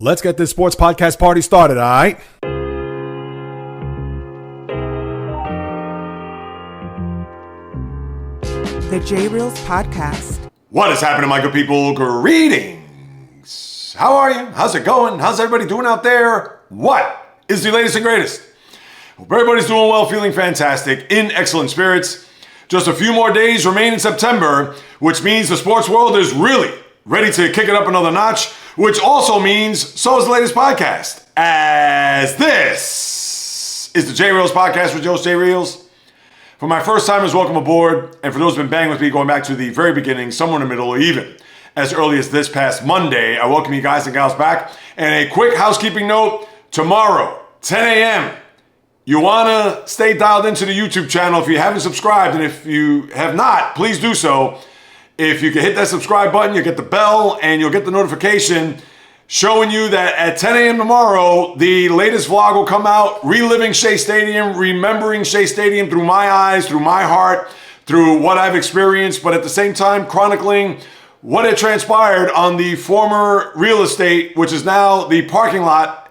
Let's get this sports podcast party started, all right? The JAYREELZ podcast. What is happening, my good people? Greetings. How are you? How's it going? How's everybody doing out there? What is the latest and greatest? Hope everybody's doing well, feeling fantastic, in excellent spirits. Just a few more days remain in September, which means the sports world is really ready to kick it up another notch, which also means so is the latest podcast, as this is the JAYREELZ podcast with Joe's JAYREELZ. For my first timers, welcome aboard. And for those who've been banging with me going back to the very beginning, somewhere in the middle, or even as early as this past Monday, I welcome you guys and gals back. And a quick housekeeping note, tomorrow, 10 a.m., you want to stay dialed into the YouTube channel if you haven't subscribed. And if you have not, please do so. If you can hit that subscribe button, you'll get the bell and you'll get the notification showing you that at 10 a.m. tomorrow, the latest vlog will come out, reliving Shea Stadium, remembering Shea Stadium through my eyes, through my heart, through what I've experienced, but at the same time, chronicling what had transpired on the former real estate, which is now the parking lot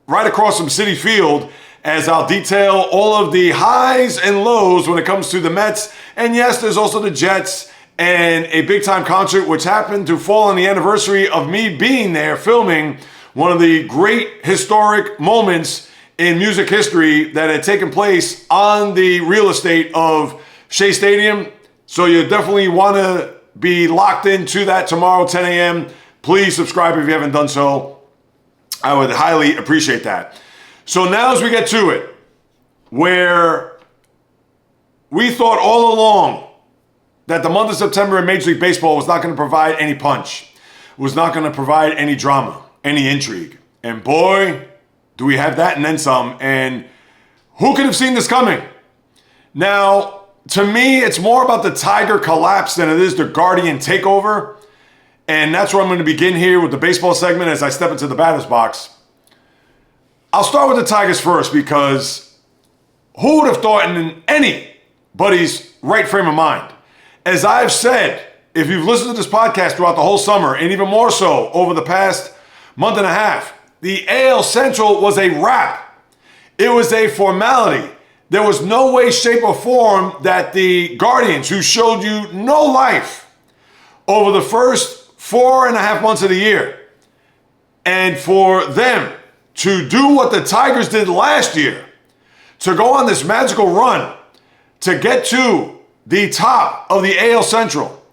right across from Citi Field, as I'll detail all of the highs and lows when it comes to the Mets. And yes, there's also the Jets and a big time concert, which happened to fall on the anniversary of me being there filming one of the great historic moments in music history that had taken place on the real estate of Shea Stadium. So you definitely want to be locked into that tomorrow, 10 a.m. Please subscribe if you haven't done so. I would highly appreciate that. So now as we get to it, where we thought all along that the month of September in Major League Baseball was not going to provide any punch, was not going to provide any drama, any intrigue. And boy, do we have that and then some. And who could have seen this coming? Now, to me, it's more about the Tiger collapse than it is the Guardian takeover. And that's where I'm going to begin here with the baseball segment as I step into the batter's box. I'll start with the Tigers first because who would have thought in anybody's right frame of mind? As I've said, if you've listened to this podcast throughout the whole summer, and even more so over the past month and a half, the AL Central was a wrap. It was a formality. There was no way, shape, or form that the Guardians, who showed you no life over the first 4.5 months of the year, and for them to do what the Tigers did last year, to go on this magical run, to get to the top of the AL Central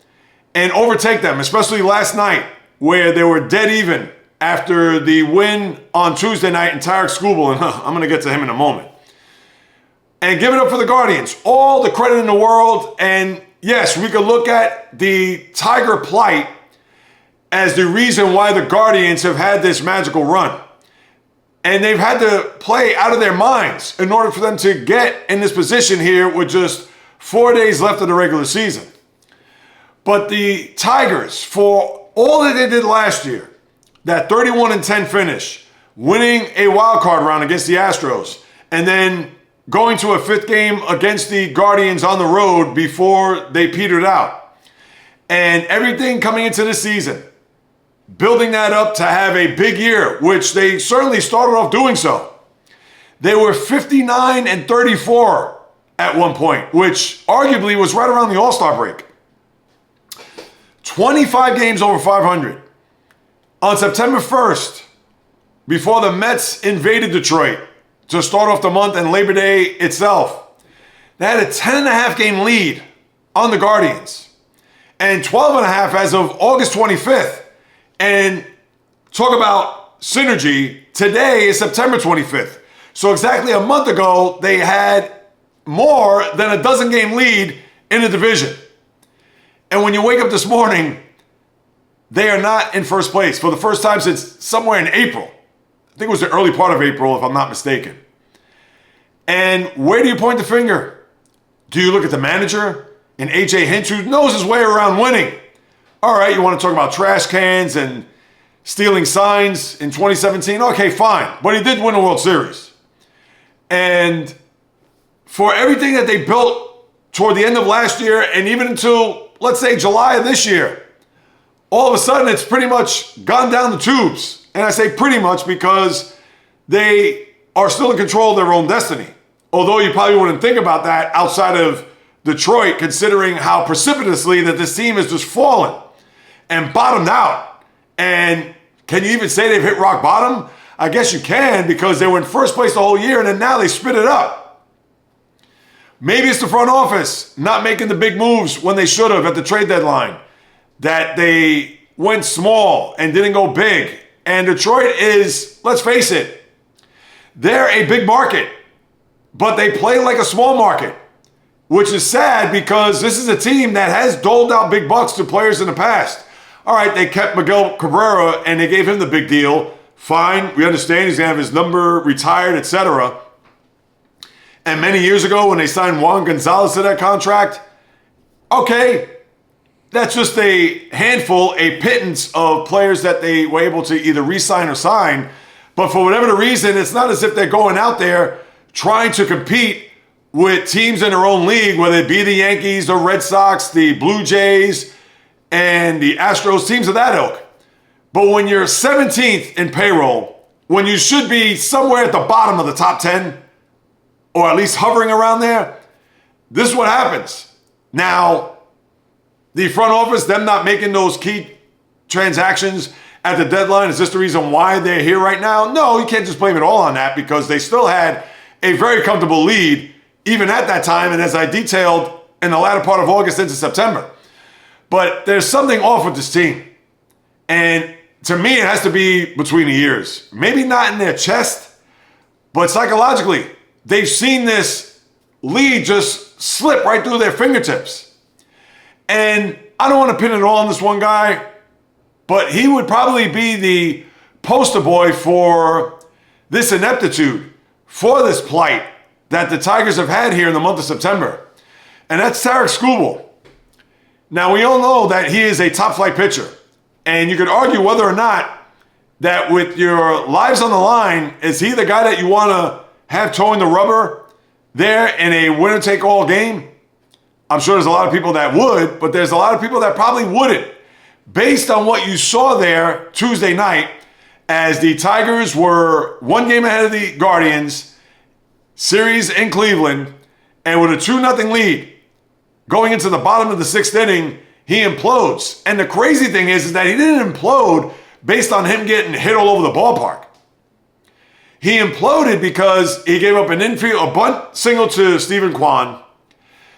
and overtake them, especially last night where they were dead even after the win on Tuesday night in Tarek Skubal, and I'm going to get to him in a moment. And give it up for the Guardians. All the credit in the world, and yes, we could look at the Tiger plight as the reason why the Guardians have had this magical run. And they've had to play out of their minds in order for them to get in this position here with just 4 days left of the regular season. But the Tigers, for all that they did last year, that 31-10 finish, winning a wild card round against the Astros, and then going to a fifth game against the Guardians on the road before they petered out. And everything coming into this season, building that up to have a big year, which they certainly started off doing so. They were 59-34 at one point, which arguably was right around the All-Star break. 25 games over 500. On September 1st, before the Mets invaded Detroit to start off the month and Labor Day itself, they had a 10.5 game lead on the Guardians and 12.5 as of August 25th. And talk about synergy, today is September 25th. So exactly a month ago, they had more than a 12-game lead in the division. And when you wake up this morning, they are not in first place for the first time since somewhere in April. I think it was the early part of April, if I'm not mistaken. And where do you point the finger? Do you look at the manager and AJ Hinch, who knows his way around winning? All right, you want to talk about trash cans and stealing signs in 2017? Okay, fine. But he did win a World Series. And for everything that they built toward the end of last year and even until, let's say, July of this year, all of a sudden it's pretty much gone down the tubes. And I say pretty much because they are still in control of their own destiny. Although you probably wouldn't think about that outside of Detroit, considering how precipitously that this team has just fallen and bottomed out. And can you even say they've hit rock bottom? I guess you can, because they were in first place the whole year and then now they spit it up. Maybe it's the front office not making the big moves when they should have at the trade deadline, that they went small and didn't go big. And Detroit is, let's face it, they're a big market, but they play like a small market, which is sad because this is a team that has doled out big bucks to players in the past. All right, they kept Miguel Cabrera and they gave him the big deal. Fine, we understand he's going to have his number retired, etc. And many years ago when they signed Juan Gonzalez to that contract, okay, that's just a handful, a pittance of players that they were able to either re-sign or sign. But for whatever the reason, it's not as if they're going out there trying to compete with teams in their own league, whether it be the Yankees, the Red Sox, the Blue Jays, and the Astros, teams of that ilk. But when you're 17th in payroll, when you should be somewhere at the bottom of the top 10, or at least hovering around there, this is what happens. Now, the front office, them not making those key transactions at the deadline, is this the reason why they're here right now? No, you can't just blame it all on that, because they still had a very comfortable lead even at that time, and as I detailed in the latter part of August into September. But there's something off with this team. And to me, it has to be between the ears. Maybe not in their chest, but psychologically, they've seen this lead just slip right through their fingertips. And I don't want to pin it all on this one guy, but he would probably be the poster boy for this ineptitude, for this plight that the Tigers have had here in the month of September. And that's Tarik Skubal. Now, we all know that he is a top-flight pitcher. And you could argue whether or not that with your lives on the line, is he the guy that you want to have towing the rubber there in a winner-take-all game? I'm sure there's a lot of people that would, but there's a lot of people that probably wouldn't. Based on what you saw there Tuesday night, as the Tigers were one game ahead of the Guardians, series in Cleveland, and with a 2-0 lead, going into the bottom of the 6th inning, he implodes. And the crazy thing is that he didn't implode based on him getting hit all over the ballpark. He imploded because he gave up a bunt single to Stephen Kwan.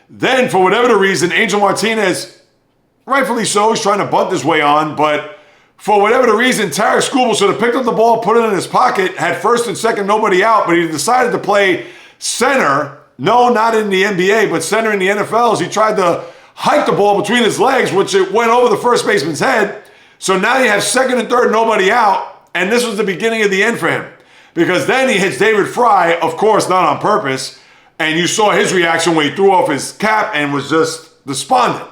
Then, for whatever the reason, Angel Martinez, rightfully so, he's trying to bunt his way on, but for whatever the reason, Tarik Skubal should have picked up the ball, put it in his pocket, had first and second, nobody out, but he decided to play center. No, not in the NBA, but center in the NFL, as he tried to hike the ball between his legs, which it went over the first baseman's head. So now you have second and third, nobody out, and this was the beginning of the end for him. Because then he hits David Fry, of course, not on purpose, and you saw his reaction when he threw off his cap and was just despondent.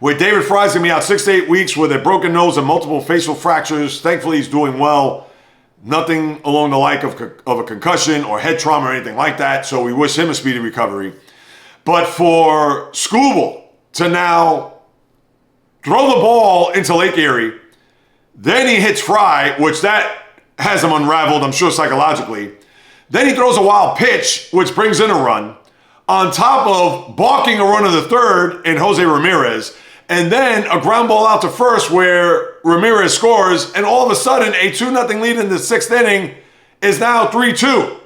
With David Fry's going to be out 6 to 8 weeks with a broken nose and multiple facial fractures. Thankfully, he's doing well. Nothing along the like of a concussion or head trauma or anything like that, so we wish him a speedy recovery. But for Skubal to now throw the ball into Lake Erie, then he hits Fry, which that has him unraveled, I'm sure, psychologically. Then he throws a wild pitch, which brings in a run, on top of balking a run of the third in Jose Ramirez, and then a ground ball out to first where Ramirez scores, and all of a sudden a 2-0 lead in the 6th inning is now 3-2.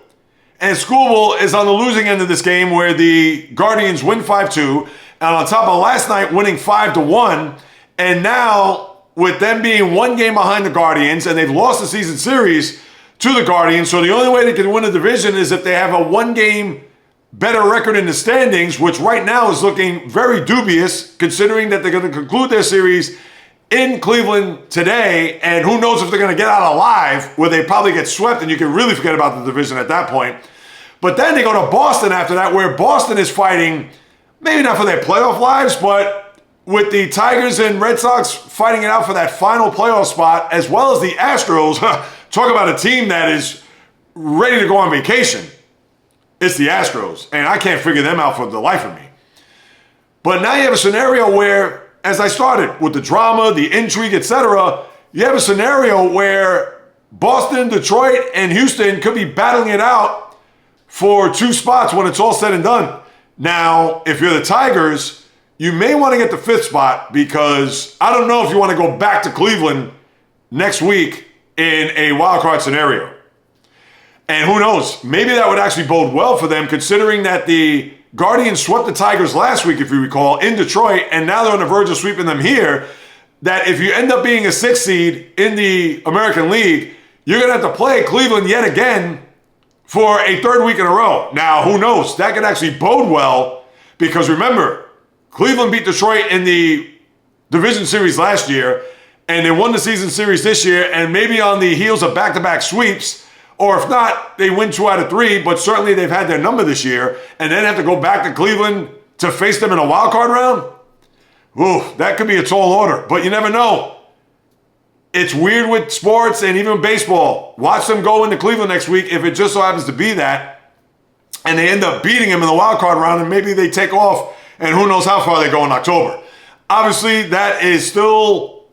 And Skubal is on the losing end of this game where the Guardians win 5-2, and on top of last night winning 5-1, and now with them being one game behind the Guardians, and they've lost the season series to the Guardians, so the only way they can win a division is if they have a one-game better record in the standings, which right now is looking very dubious, considering that they're going to conclude their series in Cleveland today, and who knows if they're going to get out alive, where they probably get swept, and you can really forget about the division at that point. But then they go to Boston after that, where Boston is fighting, maybe not for their playoff lives, but with the Tigers and Red Sox fighting it out for that final playoff spot, as well as the Astros. Talk about a team that is ready to go on vacation. It's the Astros, and I can't figure them out for the life of me. But now you have a scenario where, as I started, with the drama, the intrigue, etc., you have a scenario where Boston, Detroit, and Houston could be battling it out for 2 spots when it's all said and done. Now, if you're the Tigers, you may want to get the 5th spot because I don't know if you want to go back to Cleveland next week in a wild card scenario. And who knows, maybe that would actually bode well for them considering that the Guardians swept the Tigers last week, if you recall, in Detroit, and now they're on the verge of sweeping them here, that if you end up being a 6th seed in the American League, you're going to have to play Cleveland yet again for a 3rd week in a row. Now, who knows? That could actually bode well because remember, Cleveland beat Detroit in the division series last year, and they won the season series this year, and maybe on the heels of back-to-back sweeps, or if not, they win 2 out of 3, but certainly they've had their number this year, and then have to go back to Cleveland to face them in a wild card round? Ooh, that could be a tall order, but you never know. It's weird with sports and even baseball. Watch them go into Cleveland next week if it just so happens to be that, and they end up beating them in the wild card round, and maybe they take off, and who knows how far they go in October. Obviously, that is still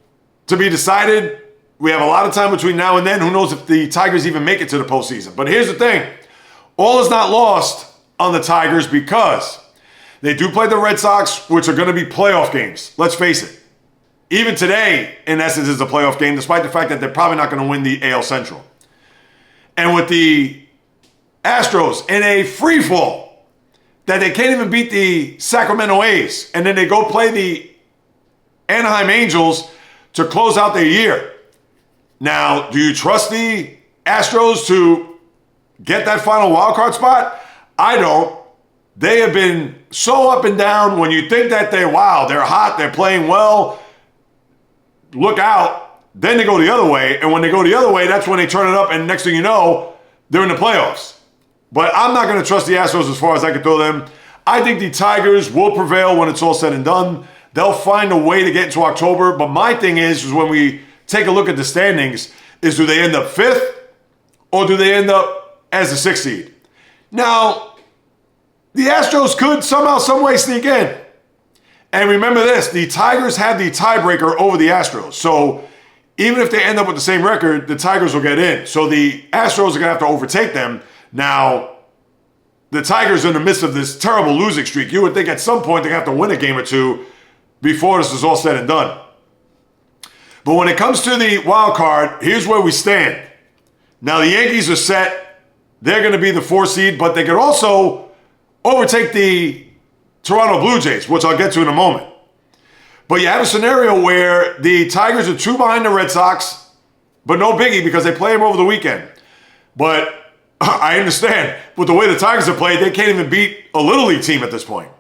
to be decided. We have a lot of time between now and then. Who knows if the Tigers even make it to the postseason. But here's the thing. All is not lost on the Tigers because they do play the Red Sox, which are going to be playoff games. Let's face it. Even today, in essence, is a playoff game, despite the fact that they're probably not going to win the AL Central. And with the Astros in a free fall, that they can't even beat the Sacramento A's, and then they go play the Anaheim Angels to close out their year. Now, do you trust the Astros to get that final wildcard spot? I don't. They have been so up and down. When you think that they're hot, they're playing well, look out, then they go the other way. And when they go the other way, that's when they turn it up, and next thing you know, they're in the playoffs. But I'm not going to trust the Astros as far as I can throw them. I think the Tigers will prevail when it's all said and done. They'll find a way to get into October. But my thing is when we take a look at the standings, is do they end up 5th or do they end up as the 6th seed? Now, the Astros could somehow, some way sneak in. And remember this, the Tigers have the tiebreaker over the Astros. So even if they end up with the same record, the Tigers will get in. So the Astros are going to have to overtake them. Now, the Tigers are in the midst of this terrible losing streak. You would think at some point they have to win a game or two before this is all said and done. But when it comes to the wild card, here's where we stand. Now, the Yankees are set. They're going to be the 4th seed, but they could also overtake the Toronto Blue Jays, which I'll get to in a moment. But you have a scenario where the Tigers are 2 behind the Red Sox, but no biggie because they play them over the weekend. But I understand, with the way the Tigers have played, they can't even beat a Little League team at this point.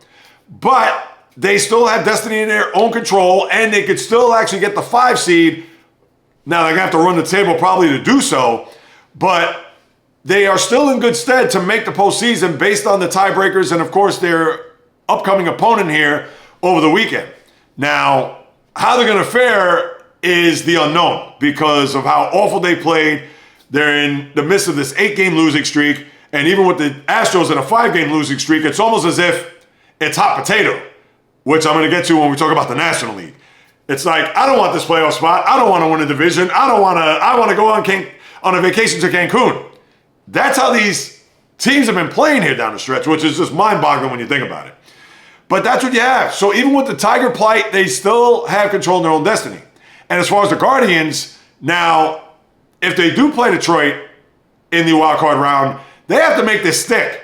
But they still have destiny in their own control, and they could still actually get the 5 seed. Now, they're going to have to run the table probably to do so, but they are still in good stead to make the postseason based on the tiebreakers and, of course, their upcoming opponent here over the weekend. Now, how they're going to fare is the unknown because of how awful they played. They're in the midst of this 8-game losing streak, and even with the Astros in a 5-game losing streak, it's almost as if it's hot potato, which I'm going to get to when we talk about the National League. It's like, I don't want this playoff spot. I don't want to win a division. I want to go on a vacation to Cancun. That's how these teams have been playing here down the stretch, which is just mind-boggling when you think about it. But that's what you have. So even with the Tiger plight, they still have control of their own destiny. And as far as the Guardians, now, if they do play Detroit in the wild card round, they have to make this stick.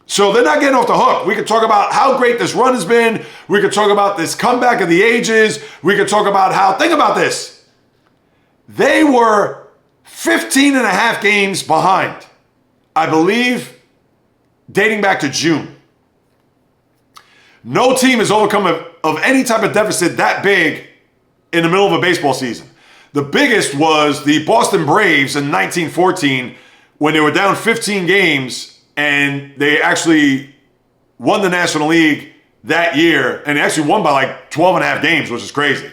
So they're not getting off the hook. We could talk about how great this run has been. We could talk about this comeback of the ages. We could talk about how, think about this. They were 15 and a half games behind, I believe, dating back to June. No team has overcome of any type of deficit that big in the middle of a baseball season. The biggest was the Boston Braves in 1914 when they were down 15 games and they actually won the National League that year, and they actually won by like 12 and a half games, which is crazy.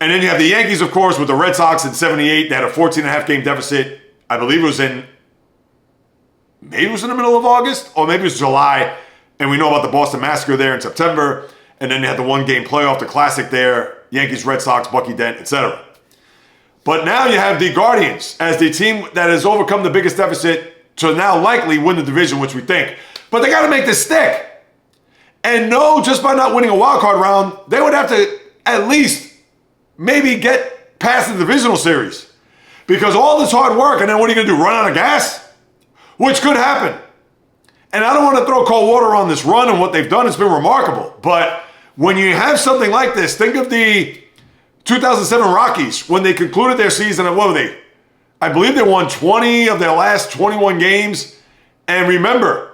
And then you have the Yankees, of course, with the Red Sox in 78. They had a 14 and a half game deficit. I believe it was in the middle of August, or maybe it was July. And we know about the Boston Massacre there in September. And then they had the 1-game playoff, the classic there, Yankees, Red Sox, Bucky Dent, etc. But now you have the Guardians as the team that has overcome the biggest deficit to now likely win the division, which we think. But they got to make this stick. And no, just by not winning a wild card round, they would have to at least maybe get past the divisional series. Because all this hard work, and then what are you going to do, run out of gas? Which could happen. And I don't want to throw cold water on this run and what they've done. It's been remarkable. But when you have something like this, think of the 2007 Rockies when they concluded their season. And what were they? I believe they won 20 of their last 21 games. And remember,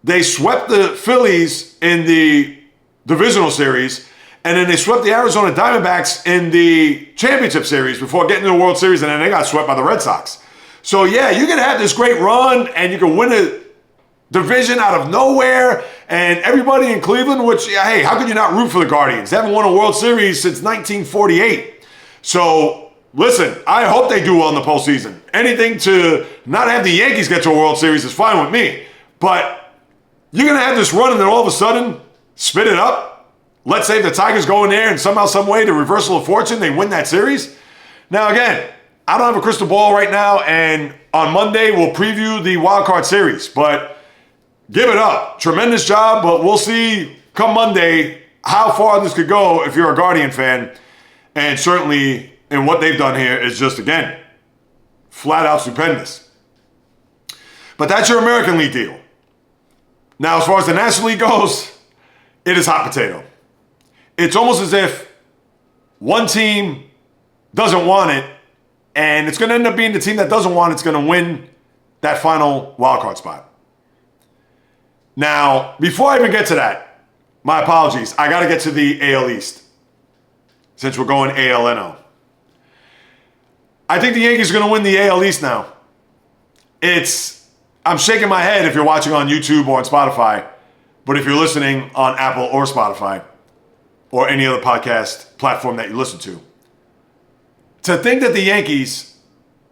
they swept the Phillies in the divisional series, and then they swept the Arizona Diamondbacks in the championship series before getting to the World Series, and then they got swept by the Red Sox. So yeah, you can have this great run, and you can win a division out of nowhere, and everybody in Cleveland, which, hey, how could you not root for the Guardians? They haven't won a World Series since 1948. So listen, I hope they do well in the postseason. Anything to not have the Yankees get to a World Series is fine with me, but you're going to have this run and then all of a sudden spit it up. Let's say the Tigers go in there and somehow, some way, to reversal of fortune, they win that series. Now, again, I don't have a crystal ball right now, and on Monday we'll preview the wild card series. But give it up. Tremendous job, but we'll see come Monday how far this could go if you're a Guardian fan. And certainly in what they've done here is just, again, flat out stupendous. But that's your American League deal. Now, as far as the National League goes, it is hot potato. It's almost as if one team doesn't want it, and it's going to end up being the team that doesn't want it's going to win that final wildcard spot. Now, before I even get to that, my apologies. I got to get to the AL East, since we're going AL-NL. I think the Yankees are going to win the AL East now. I'm shaking my head if you're watching on YouTube or on Spotify, but if you're listening on Apple or Spotify or any other podcast platform that you listen to think that the Yankees,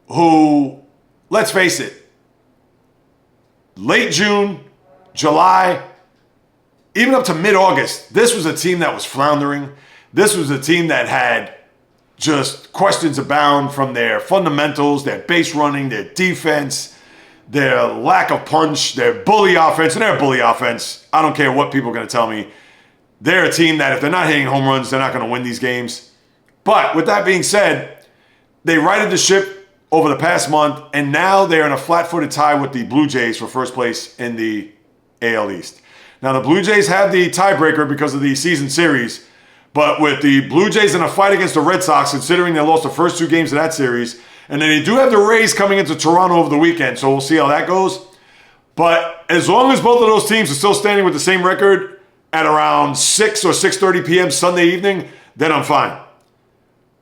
who, let's face it, late June, July, even up to mid-August, this was a team that was floundering. This was a team that had just questions abound from their fundamentals, their base running, their defense, their lack of punch, their bully offense, and their bully offense. I don't care what people are going to tell me. They're a team that if they're not hitting home runs, they're not going to win these games. But with that being said, they righted the ship over the past month, and now they're in a flat-footed tie with the Blue Jays for first place in the AL East. Now, the Blue Jays have the tiebreaker because of the season series, but with the Blue Jays in a fight against the Red Sox, considering they lost the first two games of that series, and then they do have the Rays coming into Toronto over the weekend, so we'll see how that goes. But as long as both of those teams are still standing with the same record at around 6 or 6:30 p.m. Sunday evening, then I'm fine.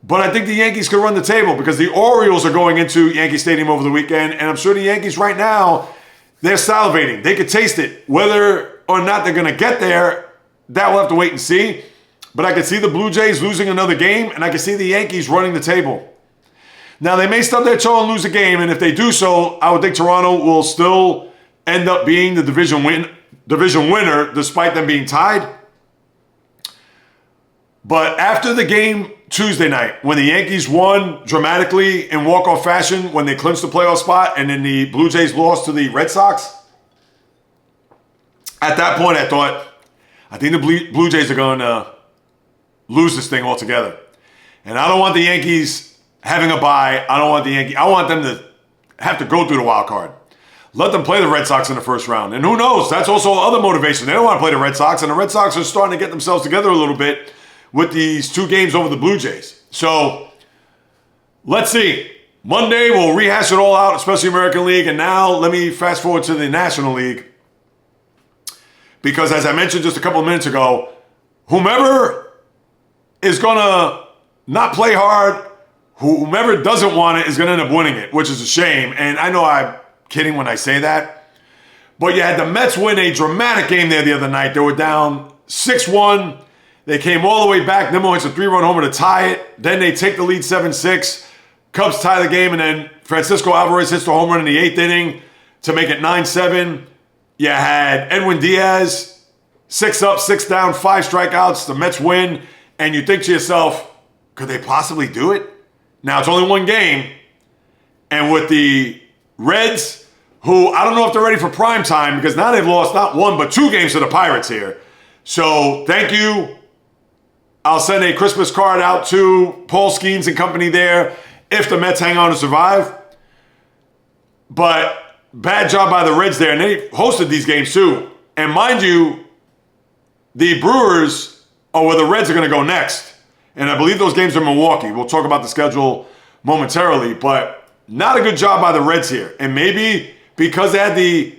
But I think the Yankees could run the table because the Orioles are going into Yankee Stadium over the weekend, and I'm sure the Yankees right now, they're salivating. They could taste it. Whether or not they're going to get there, that we'll have to wait and see. But I could see the Blue Jays losing another game, and I could see the Yankees running the table. Now, they may stub their toe and lose a game, and if they do so, I would think Toronto will still end up being the division winner, despite them being tied. But after the game Tuesday night, when the Yankees won dramatically in walk-off fashion, when they clinched the playoff spot, and then the Blue Jays lost to the Red Sox, at that point I thought, I think the Blue Jays are going to lose this thing altogether. And I don't want the Yankees having a bye. I want them to have to go through the wild card. Let them play the Red Sox in the first round. And who knows? That's also other motivation. They don't want to play the Red Sox, and the Red Sox are starting to get themselves together a little bit with these two games over the Blue Jays. So let's see. Monday, we'll rehash it all out, especially American League. And now let me fast forward to the National League. Because as I mentioned just a couple of minutes ago, whomever is going to not play hard, whomever doesn't want it is going to end up winning it, which is a shame. And I know I'm kidding when I say that. But you had the Mets win a dramatic game there the other night. They were down 6-1. They came all the way back. Nimmo hits a 3-run homer to tie it. Then they take the lead 7-6. Cubs tie the game, and then Francisco Alvarez hits the home run in the 8th inning to make it 9-7. You had Edwin Diaz, 6 up, 6 down, 5 strikeouts. The Mets win. And you think to yourself, could they possibly do it? Now, it's only one game. And with the Reds, who I don't know if they're ready for prime time because now they've lost not one but 2 games to the Pirates here. So thank you. I'll send a Christmas card out to Paul Skeens and company there if the Mets hang on to survive. But bad job by the Reds there. And they hosted these games too. And mind you, the Brewers are where the Reds are going to go next. And I believe those games are in Milwaukee. We'll talk about the schedule momentarily. But not a good job by the Reds here. And maybe because they had the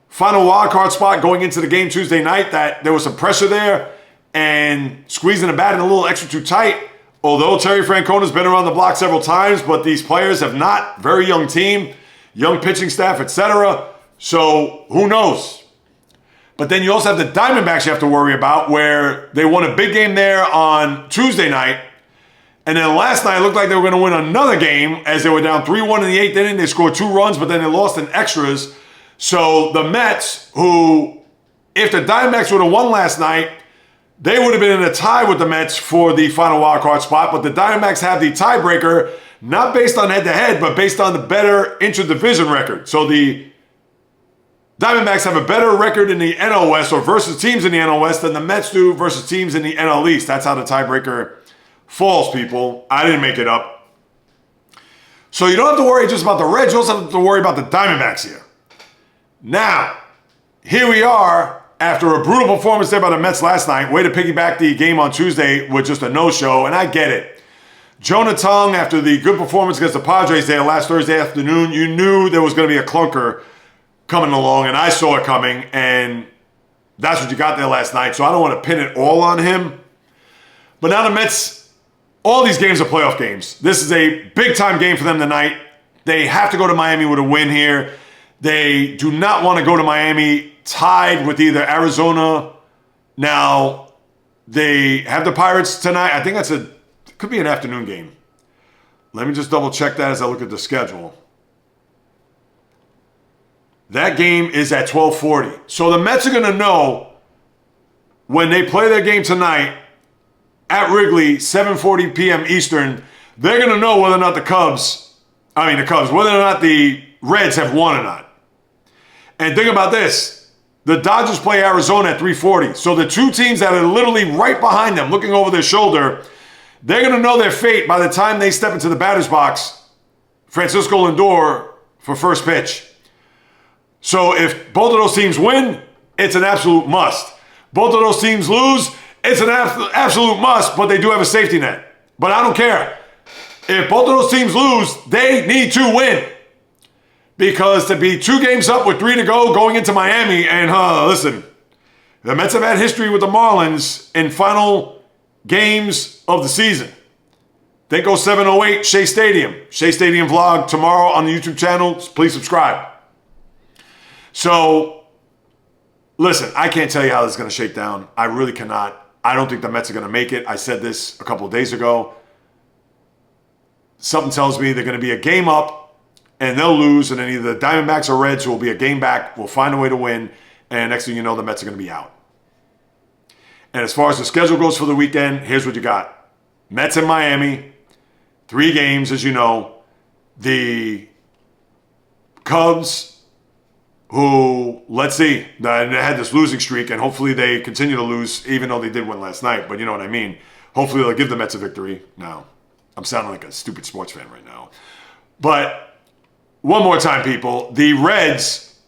final wild card spot going into the game Tuesday night, that there was some pressure there and squeezing the bat in a little extra too tight. Although Terry Francona's been around the block several times, but these players have not. Very young team, young pitching staff, etc. So who knows? But then you also have the Diamondbacks you have to worry about, where they won a big game there on Tuesday night. And then last night it looked like they were going to win another game as they were down 3-1 in the 8th inning. They scored 2 runs, but then they lost in extras. So the Mets, who, if the Diamondbacks would have won last night, they would have been in a tie with the Mets for the final wild card spot. But the Diamondbacks have the tiebreaker, not based on head-to-head, but based on the better intra-division record. So the Diamondbacks have a better record in the NL West, or versus teams in the NL West, than the Mets do versus teams in the NL East. That's how the tiebreaker falls, people. I didn't make it up. So you don't have to worry just about the Reds. You also have to worry about the Diamondbacks here. Now, here we are after a brutal performance there by the Mets last night. Way to piggyback the game on Tuesday with just a no-show, and I get it. Jonah Tongue, after the good performance against the Padres there last Thursday afternoon, you knew there was going to be a clunker coming along, and I saw it coming, and that's what you got there last night. So I don't want to pin it all on him. But now the Mets, all these games are playoff games. This is a big-time game for them tonight. They have to go to Miami with a win here. They do not want to go to Miami tied with either Arizona. Now, they have the Pirates tonight. I think could be an afternoon game. Let me just double check that as I look at the schedule. That game is at 12:40. So the Mets are going to know when they play their game tonight at Wrigley, 7:40 p.m. Eastern, they're going to know whether or not whether or not the Reds have won or not. And think about this. The Dodgers play Arizona at 3:40. So the two teams that are literally right behind them, looking over their shoulder, they're going to know their fate by the time they step into the batter's box, Francisco Lindor, for first pitch. So if both of those teams win, it's an absolute must. Both of those teams lose, it's an absolute must, but they do have a safety net. But I don't care. If both of those teams lose, they need to win. Because to be 2 games up with 3 to go going into Miami, and listen, the Mets have had history with the Marlins in final games of the season. Think 07-08, Shea Stadium. Shea Stadium vlog tomorrow on the YouTube channel. Please subscribe. So, listen, I can't tell you how this is going to shake down. I really cannot. I don't think the Mets are going to make it. I said this a couple of days ago. Something tells me they're going to be a game up and they'll lose, and then either the Diamondbacks or Reds, who will be a game back, will find a way to win, and next thing you know, the Mets are going to be out. And as far as the schedule goes for the weekend, here's what you got. Mets in Miami, 3 games, as you know. The Cubs, who, let's see, they had this losing streak, and hopefully they continue to lose, even though they did win last night. But you know what I mean. Hopefully they'll give the Mets a victory. Now, I'm sounding like a stupid sports fan right now. But one more time, people. The Reds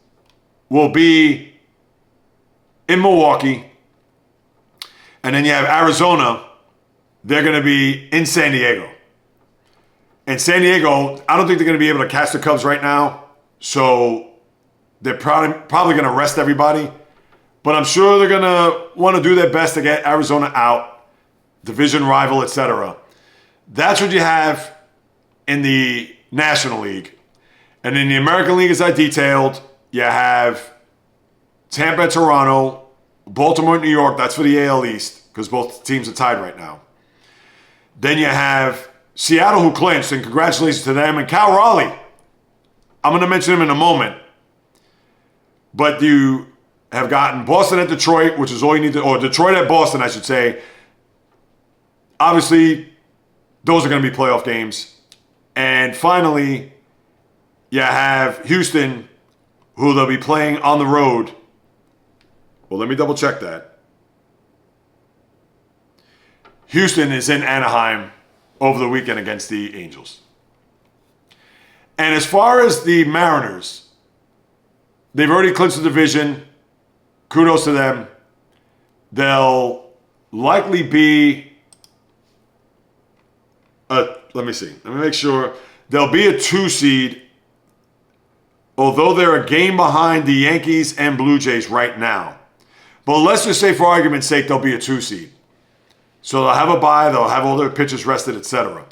will be in Milwaukee. And then you have Arizona. They're going to be in San Diego. And San Diego, I don't think they're going to be able to catch the Cubs right now. So they're probably going to rest everybody. But I'm sure they're going to want to do their best to get Arizona out, division rival, etc. That's what you have in the National League. And in the American League, as I detailed, you have Tampa, Toronto, Baltimore, New York. That's for the AL East, because both teams are tied right now. Then you have Seattle, who clinched, and congratulations to them. And Cal Raleigh, I'm going to mention him in a moment. But you have gotten Boston at Detroit, which is all you need to, or Detroit at Boston, I should say. Obviously, those are going to be playoff games. And finally, you have Houston, who they'll be playing on the road. Well, let me double check that. Houston is in Anaheim over the weekend against the Angels. And as far as the Mariners, they've already clinched the division. Kudos to them. They'll likely be let me see. Let me make sure. They'll be a 2 seed, although they're a game behind the Yankees and Blue Jays right now. But let's just say, for argument's sake, they'll be a 2 seed. So they'll have a bye, they'll have all their pitchers rested, etc.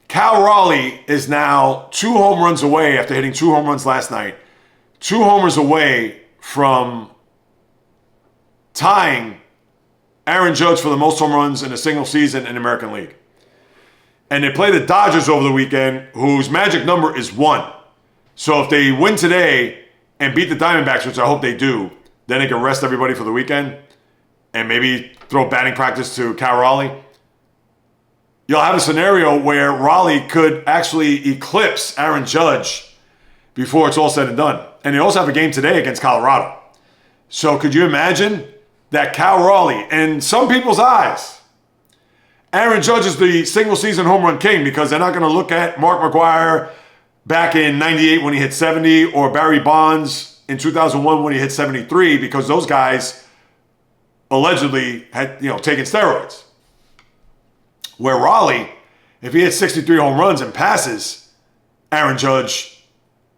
Cal Raleigh is now 2 home runs away after hitting 2 home runs last night. 2 homers away from tying Aaron Judge for the most home runs in a single season in the American League. And they play the Dodgers over the weekend, whose magic number is 1. So if they win today and beat the Diamondbacks, which I hope they do, then they can rest everybody for the weekend and maybe throw batting practice to Cal Raleigh. You'll have a scenario where Raleigh could actually eclipse Aaron Judge before it's all said and done. And they also have a game today against Colorado. So could you imagine that Cal Raleigh, in some people's eyes, Aaron Judge is the single-season home run king because they're not going to look at Mark McGwire back in 98 when he hit 70 or Barry Bonds in 2001 when he hit 73 because those guys allegedly had, taken steroids. Where Raleigh, if he hits 63 home runs and passes Aaron Judge,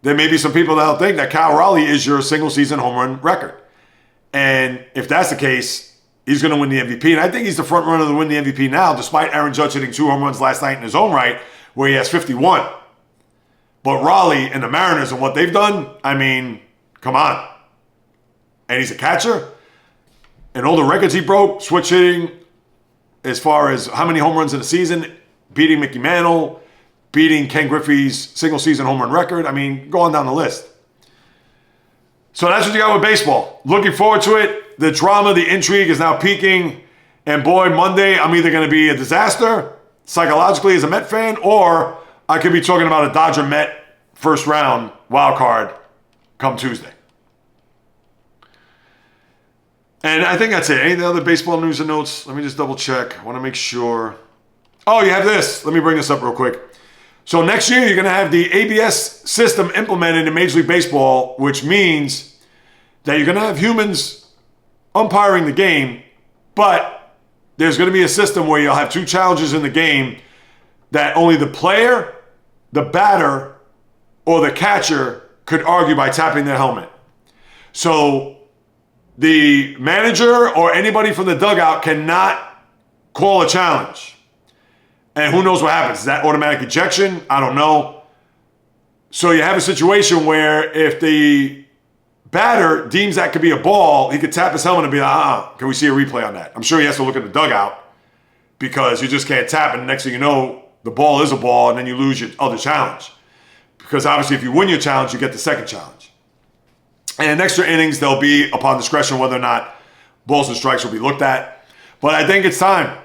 there may be some people that'll think that Cal Raleigh is your single-season home run record. And if that's the case, he's going to win the MVP. And I think he's the front runner to win the MVP now, despite Aaron Judge hitting 2 home runs last night in his own right, where he has 51. But Raleigh and the Mariners and what they've done, I mean, come on. And he's a catcher. And all the records he broke, switch hitting, as far as how many home runs in a season, beating Mickey Mantle, beating Ken Griffey's single-season home run record. I mean, go on down the list. So that's what you got with baseball. Looking forward to it. The drama, the intrigue is now peaking. And boy, Monday, I'm either going to be a disaster psychologically as a Met fan, or I could be talking about a Dodger-Met first round wild card come Tuesday. And I think that's it. Any other baseball news and notes? Let me just double check. I want to make sure. Oh, you have this. Let me bring this up real quick. So next year, you're going to have the ABS system implemented in Major League Baseball, which means that you're going to have humans umpiring the game, but there's going to be a system where you'll have 2 challenges in the game that only the player, the batter, or the catcher could argue by tapping their helmet. So the manager or anybody from the dugout cannot call a challenge. And who knows what happens? Is that automatic ejection? I don't know. So you have a situation where if the batter deems that could be a ball, he could tap his helmet and be like, can we see a replay on that? I'm sure he has to look at the dugout because you just can't tap, and the next thing you know, the ball is a ball, and then you lose your other challenge. Because obviously if you win your challenge, you get the second challenge. And in extra innings, they'll be upon discretion whether or not balls and strikes will be looked at. But I think it's time.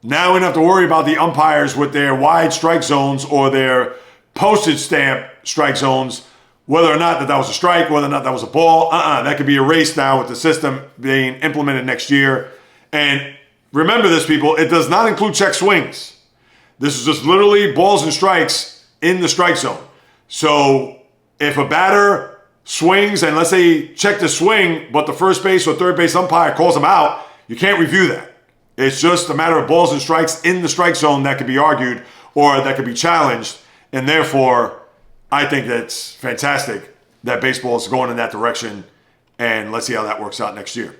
Now we don't have to worry about the umpires with their wide strike zones or their postage stamp strike zones, whether or not that was a strike, whether or not that was a ball. That could be erased now with the system being implemented next year. And remember this, people, it does not include check swings. This is just literally balls and strikes in the strike zone. So if a batter swings and let's say check the swing, but the first base or third base umpire calls him out, you can't review that. It's just a matter of balls and strikes in the strike zone that could be argued or that could be challenged. And therefore, I think that's fantastic that baseball is going in that direction. And let's see how that works out next year.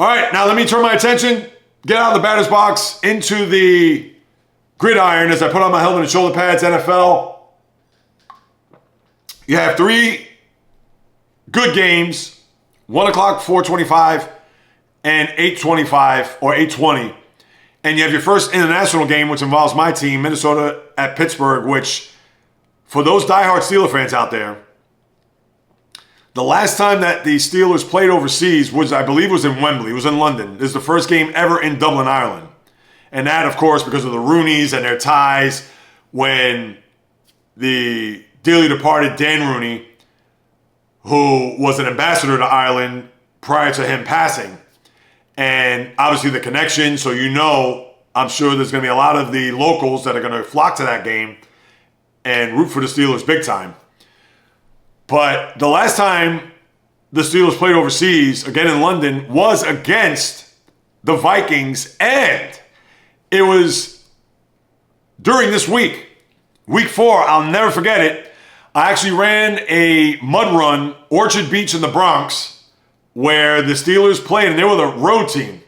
All right, now let me turn my attention, get out of the batter's box, into the gridiron as I put on my helmet and shoulder pads, NFL. You have 3 good games, 1 o'clock, 4:25, and 8:25 or 8:20. And you have your first international game, which involves my team, Minnesota at Pittsburgh, which, for those diehard Steeler fans out there, the last time that the Steelers played overseas was, I believe, was in Wembley. It was in London. This is the first game ever in Dublin, Ireland. And that, of course, because of the Rooneys and their ties when the dearly departed Dan Rooney, who was an ambassador to Ireland prior to him passing, and obviously the connection. So I'm sure there's going to be a lot of the locals that are going to flock to that game and root for the Steelers big time. But the last time the Steelers played overseas, again in London, was against the Vikings, and it was during this week, week 4. I'll never forget it. I actually ran a mud run, Orchard Beach in the Bronx, where the Steelers played, and they were the road team.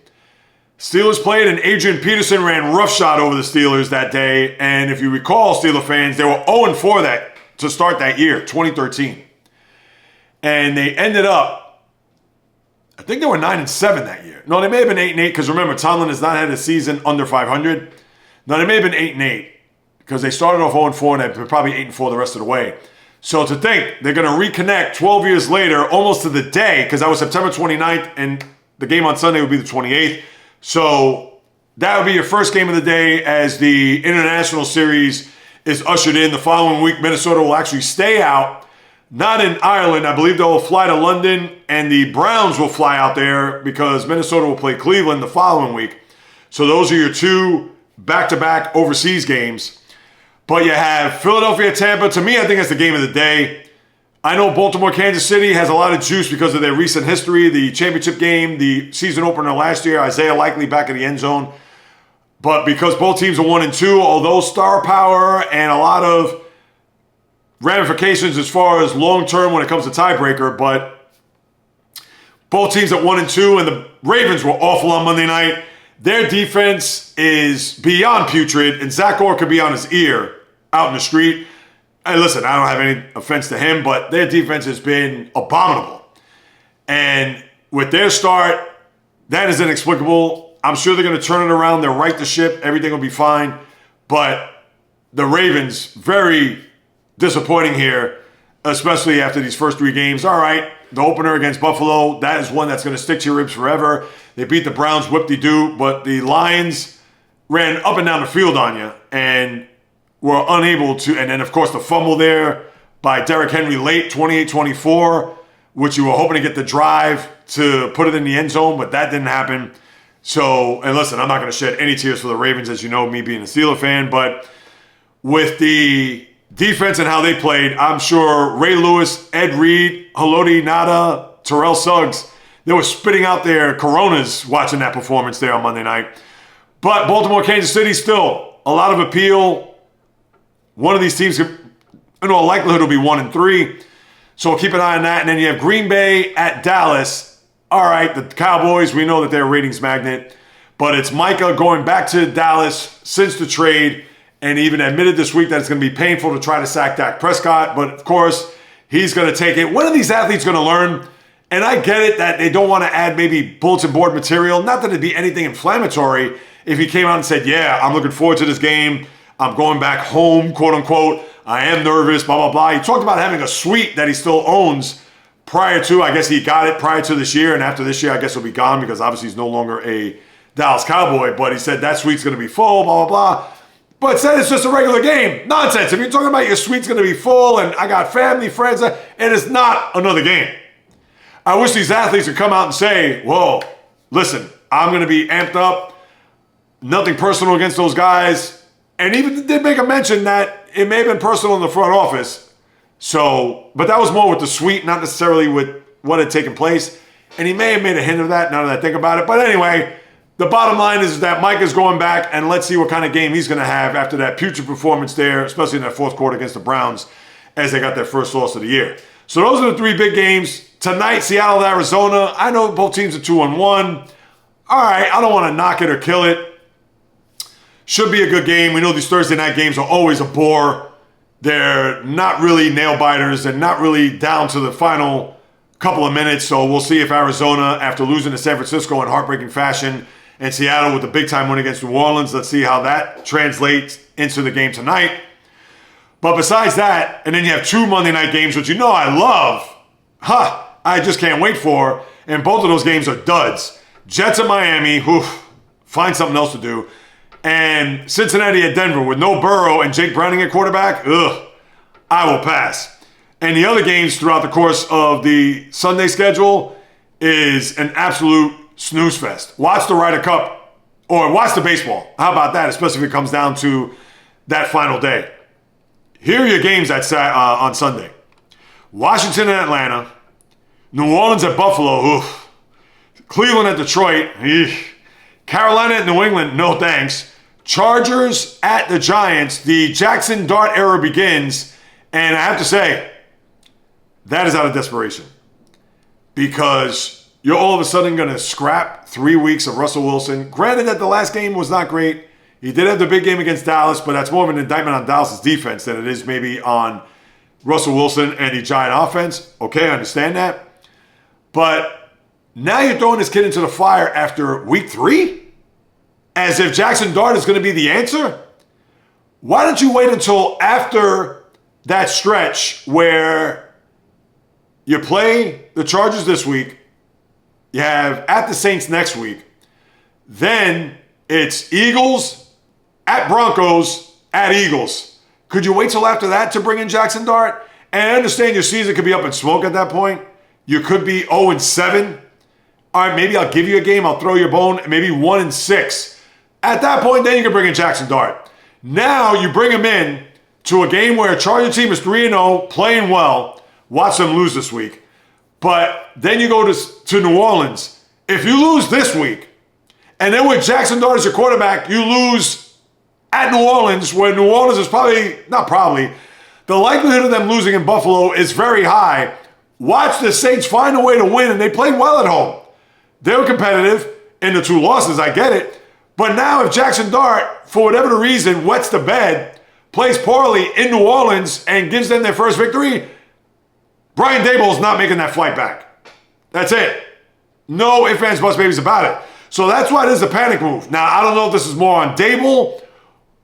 Steelers played, and Adrian Peterson ran roughshod over the Steelers that day. And if you recall, Steeler fans, they were 0-4 to start that year, 2013. And they ended up, I think they were 9-7 that year. No, they may have been 8-8, because remember, Tomlin has not had a season under 500. No, they may have been 8-8, because they started off 0-4, and they're probably 8-4 the rest of the way. So to think they're going to reconnect 12 years later, almost to the day, because that was September 29th, and the game on Sunday would be the 28th. So that would be your first game of the day as the international series is ushered in. The following week, Minnesota will actually stay out, not in Ireland. I believe they'll fly to London, and the Browns will fly out there because Minnesota will play Cleveland the following week. So those are your 2 back-to-back overseas games. But you have Philadelphia, Tampa. To me, I think that's the game of the day. I know Baltimore, Kansas City has a lot of juice because of their recent history. The championship game, the season opener last year, Isaiah Likely back in the end zone. But because both teams are 1-2, although star power and a lot of ramifications as far as long-term when it comes to tiebreaker, but both teams at 1-2, and the Ravens were awful on Monday night. Their defense is beyond putrid, and Zach Orr could be on his ear out in the street. Hey, listen, I don't have any offense to him, but their defense has been abominable. And with their start, that is inexplicable. I'm sure they're going to turn it around. They'll right the ship. Everything will be fine. But the Ravens, very disappointing here, especially after these first 3 games. All right, the opener against Buffalo, that is one that's going to stick to your ribs forever. They beat the Browns whoop-de-doo, but the Lions ran up and down the field on you and were unable to. And then, of course, the fumble there by Derrick Henry late, 28-24, which you were hoping to get the drive to put it in the end zone, but that didn't happen. So, and listen, I'm not going to shed any tears for the Ravens, as you know, me being a Steeler fan, but with the defense and how they played, I'm sure Ray Lewis, Ed Reed, Haloti Ngata, Terrell Suggs, they were spitting out their Coronas watching that performance there on Monday night. But Baltimore, Kansas City, still a lot of appeal. One of these teams, in all likelihood, will be 1-3. So keep an eye on that. And then you have Green Bay at Dallas. All right, the Cowboys, we know that they're a ratings magnet. But it's Micah going back to Dallas since the trade, and even admitted this week that it's going to be painful to try to sack Dak Prescott. But, of course, he's going to take it. When are these athletes going to learn? And I get it that they don't want to add maybe bulletin board material. Not that it'd be anything inflammatory if he came out and said, yeah, I'm looking forward to this game. I'm going back home, quote unquote. I am nervous, blah, blah, blah. He talked about having a suite that he still owns prior to, I guess he got it prior to this year. And after this year, I guess it'll be gone because obviously he's no longer a Dallas Cowboy. But he said that suite's going to be full, blah, blah, blah. But said it's just a regular game. Nonsense. If you're talking about your suite's going to be full and I got family, friends, it is not another game. I wish these athletes would come out and say, whoa, listen, I'm going to be amped up. Nothing personal against those guys. And even did make a mention that it may have been personal in the front office. So, but that was more with the suite, not necessarily with what had taken place. And he may have made a hint of that now that I think about it. But anyway, the bottom line is that Mike is going back, and let's see what kind of game he's going to have after that putrid performance there, especially in that fourth quarter against the Browns as they got their first loss of the year. So those are the 3 big games. Tonight, Seattle, Arizona. I know both teams are 2-1. All right, I don't want to knock it or kill it. Should be a good game. We know these Thursday night games are always a bore. They're not really nail-biters. They're not really down to the final couple of minutes. So we'll see if Arizona, after losing to San Francisco in heartbreaking fashion, and Seattle with the big-time win against New Orleans, let's see how that translates into the game tonight. But besides that, and then you have 2 Monday night games, which you know I love. I just can't wait for. And both of those games are duds. Jets at Miami, find something else to do. and Cincinnati at Denver with no Burrow and Jake Browning at quarterback, I will pass. And the other games throughout the course of the Sunday schedule is an absolute snooze fest. Watch the Ryder Cup or watch the baseball. How about that, especially if it comes down to that final day. Here are your games on Sunday. Washington and Atlanta. New Orleans at Buffalo. Oof. Cleveland at Detroit. Eesh. Carolina at New England. No thanks. Chargers at the Giants. The Jaxson Dart era begins. And I have to say, that is out of desperation. Because you're all of a sudden going to scrap 3 weeks of Russell Wilson. Granted that the last game was not great. He did have the big game against Dallas, but that's more of an indictment on Dallas' defense than it is maybe on Russell Wilson and the Giant offense. Okay, I understand that. But now you're throwing this kid into the fire after week 3? As if Jaxson Dart is going to be the answer? Why don't you wait until after that stretch where you play the Chargers this week, you have at the Saints next week, then it's Eagles at Broncos at Eagles. Could you wait till after that to bring in Jaxson Dart? And I understand your season could be up in smoke at that point. You could be 0-7. All right, maybe I'll give you a game. I'll throw you a bone. Maybe 1-6. At that point, then you can bring in Jaxson Dart. Now you bring him in to a game where a Charger team is 3-0, playing well. Watch them lose this week. But then you go to New Orleans. If you lose this week, and then with Jaxson Dart as your quarterback, you lose at New Orleans, where New Orleans is the likelihood of them losing in Buffalo is very high. Watch the Saints find a way to win, and they played well at home. They were competitive in the 2 losses, I get it. But now if Jaxson Dart, for whatever the reason, wets the bed, plays poorly in New Orleans, and gives them their first victory, Brian Daboll is not making that flight back. That's it. No ifs, ands, buts, babies about it. So that's why it is a panic move. Now, I don't know if this is more on Daboll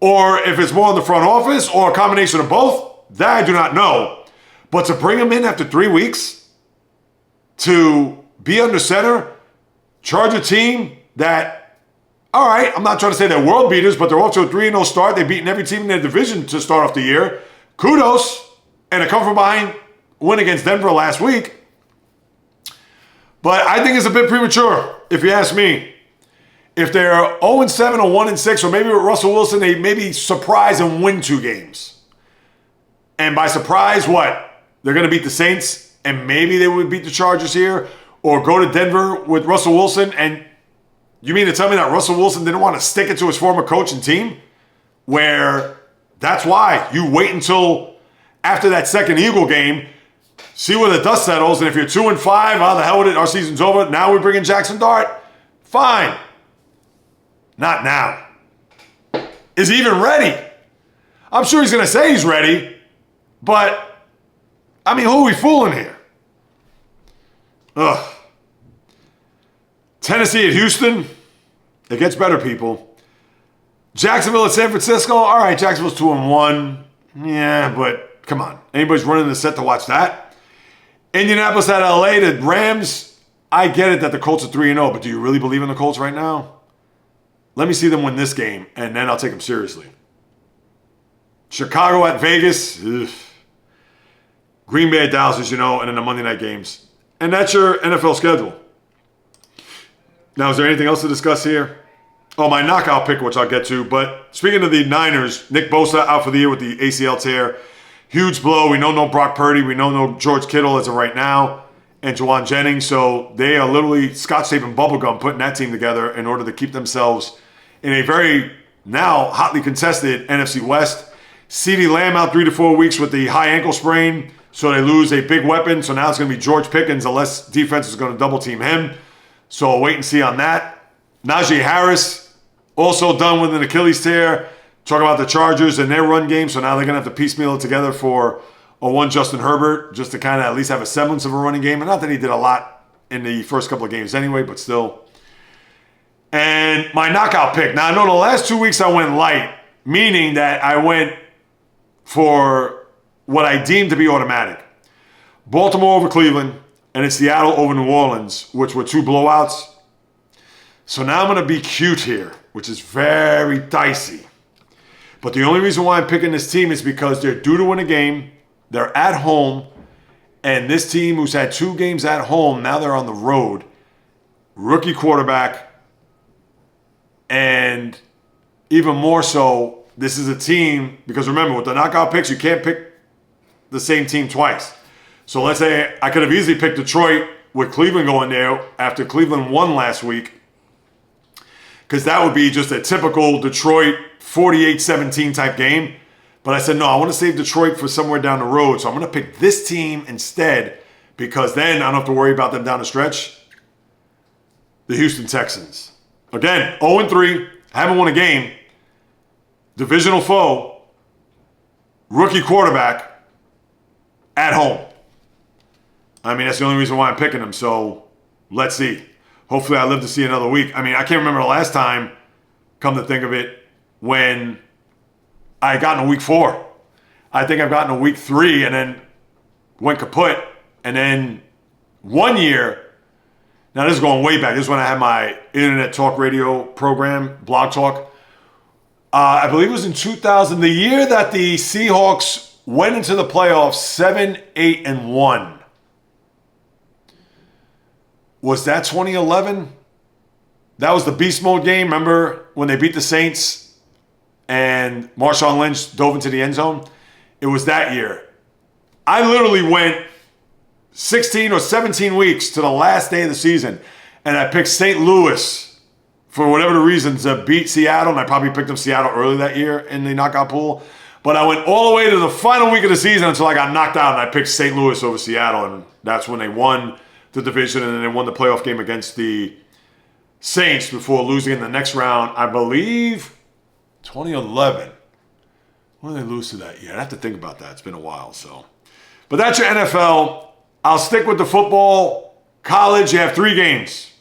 or if it's more on the front office or a combination of both. That I do not know. But to bring him in after 3 weeks to be under center, charge a team that, all right, I'm not trying to say they're world beaters, but they're off to a 3-0 start. They've beaten every team in their division to start off the year. Kudos. And a come from behind win against Denver last week. But I think it's a bit premature, if you ask me. If they're 0-7 or 1-6, or maybe with Russell Wilson, they maybe surprise and win 2 games. And by surprise, what? They're going to beat the Saints, and maybe they would beat the Chargers here, or go to Denver with Russell Wilson. And you mean to tell me that Russell Wilson didn't want to stick it to his former coach and team? Where that's why you wait until after that second Eagle game, see where the dust settles, and if you're 2-5, how the hell with it? Our season's over. Now we bring in Jaxson Dart. Fine. Not now. Is he even ready? I'm sure he's going to say he's ready, but, I mean, who are we fooling here? Ugh. Tennessee at Houston. It gets better, people. Jacksonville at San Francisco. All right, Jacksonville's 2-1. Yeah, but come on. Anybody's running the set to watch that? Indianapolis at LA, the Rams. I get it that the Colts are 3-0, but do you really believe in the Colts right now? Let me see them win this game, and then I'll take them seriously. Chicago at Vegas. Ugh. Green Bay at Dallas, as you know, and then the Monday night games. And that's your NFL schedule. Now, is there anything else to discuss here? Oh, my knockout pick, which I'll get to. But speaking of the Niners, Nick Bosa out for the year with the ACL tear. Huge blow. We know no Brock Purdy. We know no George Kittle as of right now. And Juwan Jennings. So they are literally scotch tape and bubblegum putting that team together in order to keep themselves in a very now hotly contested NFC West. CeeDee Lamb out 3 to 4 weeks with the high ankle sprain. So they lose a big weapon. So now it's going to be George Pickens unless defense is going to double team him. So I'll wait and see on that. Najee Harris also done with an Achilles tear. Talk about the Chargers and their run game. So now they're going to have to piecemeal it together for a one Justin Herbert just to kind of at least have a semblance of a running game. And not that he did a lot in the first couple of games anyway, but still. And my knockout pick. Now, I know the last 2 weeks I went light, meaning that I went for what I deemed to be automatic. Baltimore over Cleveland, and it's Seattle over New Orleans, which were 2 blowouts. So now I'm going to be cute here, which is very dicey. But the only reason why I'm picking this team is because they're due to win a game. They're at home. And this team who's had 2 games at home, now they're on the road. Rookie quarterback. And even more so, this is a team, because remember, with the knockout picks, you can't pick the same team twice. So let's say I could have easily picked Detroit with Cleveland going there after Cleveland won last week. Because that would be just a typical Detroit 48-17 type game. But I said, no, I want to save Detroit for somewhere down the road. So I'm going to pick this team instead, because then I don't have to worry about them down the stretch. The Houston Texans. Again, 0-3, haven't won a game. Divisional foe. Rookie quarterback. At home. I mean, that's the only reason why I'm picking them. So let's see. Hopefully I live to see another week. I mean, I can't remember the last time, come to think of it, when I got in week 4. I think I've gotten to week 3 and then went kaput. And then 1 year, now this is going way back. This is when I had my internet talk radio program, Blog Talk. I believe it was in 2000, the year that the Seahawks went into the playoffs 7-8-1. Was that 2011? That was the beast mode game. Remember when they beat the Saints and Marshawn Lynch dove into the end zone? It was that year. I literally went 16 or 17 weeks to the last day of the season, and I picked St. Louis for whatever the reason to beat Seattle, and I probably picked them Seattle early that year in the knockout pool. But I went all the way to the final week of the season until I got knocked out, and I picked St. Louis over Seattle, and that's when they won the division, and then they won the playoff game against the Saints before losing in the next round, I believe, 2011. When did they lose to that year? I'd have to think about that. It's been a while, so. But that's your NFL. I'll stick with the football. College, you have 3 games.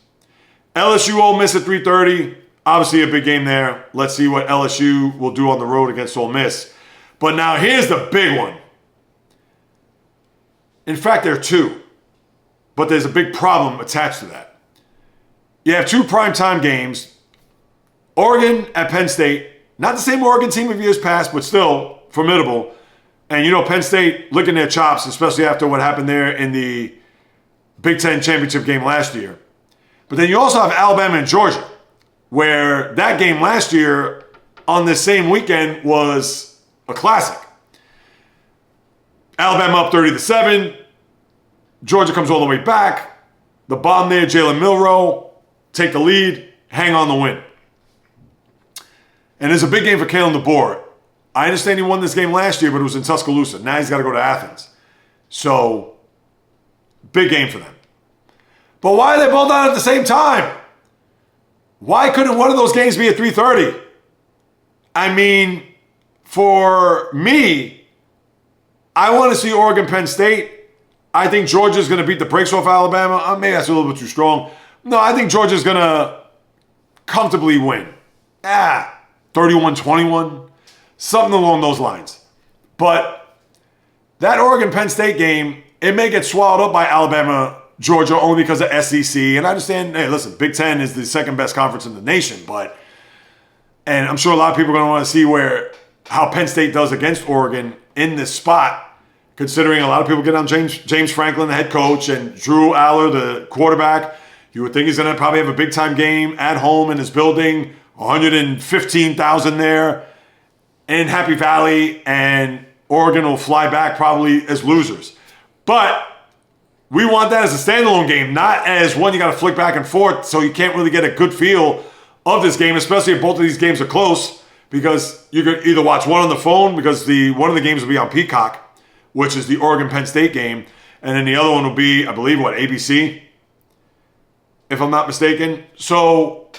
LSU Ole Miss at 3:30. Obviously a big game there. Let's see what LSU will do on the road against Ole Miss. But now here's the big one. In fact, there are 2. But there's a big problem attached to that. You have 2 primetime games. Oregon at Penn State. Not the same Oregon team of years past, but still formidable. And you know, Penn State licking their chops, especially after what happened there in the Big Ten championship game last year. But then you also have Alabama and Georgia, where that game last year on this same weekend was a classic. Alabama up 30-7. Georgia comes all the way back. The bomb there, Jalen Milroe, take the lead, hang on the win. And there's a big game for Kalen DeBoer. I understand he won this game last year, but it was in Tuscaloosa. Now he's got to go to Athens. So, big game for them. But why are they both on at the same time? Why couldn't one of those games be at 3:30? I mean, for me, I want to see Oregon Penn State. I think Georgia's going to beat the brakes off Alabama. Maybe that's a little bit too strong. No, I think Georgia's going to comfortably win. 31-21. Something along those lines. But that Oregon-Penn State game, it may get swallowed up by Alabama, Georgia, only because of SEC. And I understand, hey, listen, Big Ten is the second best conference in the nation. And I'm sure a lot of people are going to want to see how Penn State does against Oregon in this spot, considering a lot of people get on James Franklin, the head coach, and Drew Aller, the quarterback. You would think he's going to probably have a big-time game at home in his building, 115,000 there in Happy Valley, and Oregon will fly back probably as losers. But we want that as a standalone game, not as one you got to flick back and forth, so you can't really get a good feel of this game, especially if both of these games are close, because you could either watch one on the phone, because one of the games will be on Peacock, which is the Oregon-Penn State game, and then the other one will be, I believe, ABC, if I'm not mistaken. So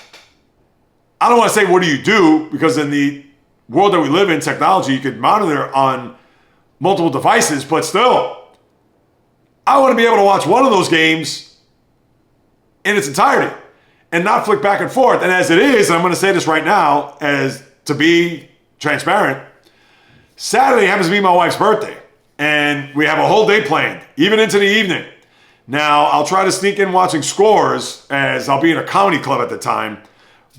I don't want to say what do you do, because in the world that we live in, technology, you could monitor on multiple devices, but still, I want to be able to watch one of those games in its entirety and not flick back and forth. And as it is, and I'm going to say this right now, as to be transparent, Saturday happens to be my wife's birthday, and we have a whole day planned, even into the evening. Now, I'll try to sneak in watching scores as I'll be in a comedy club at the time.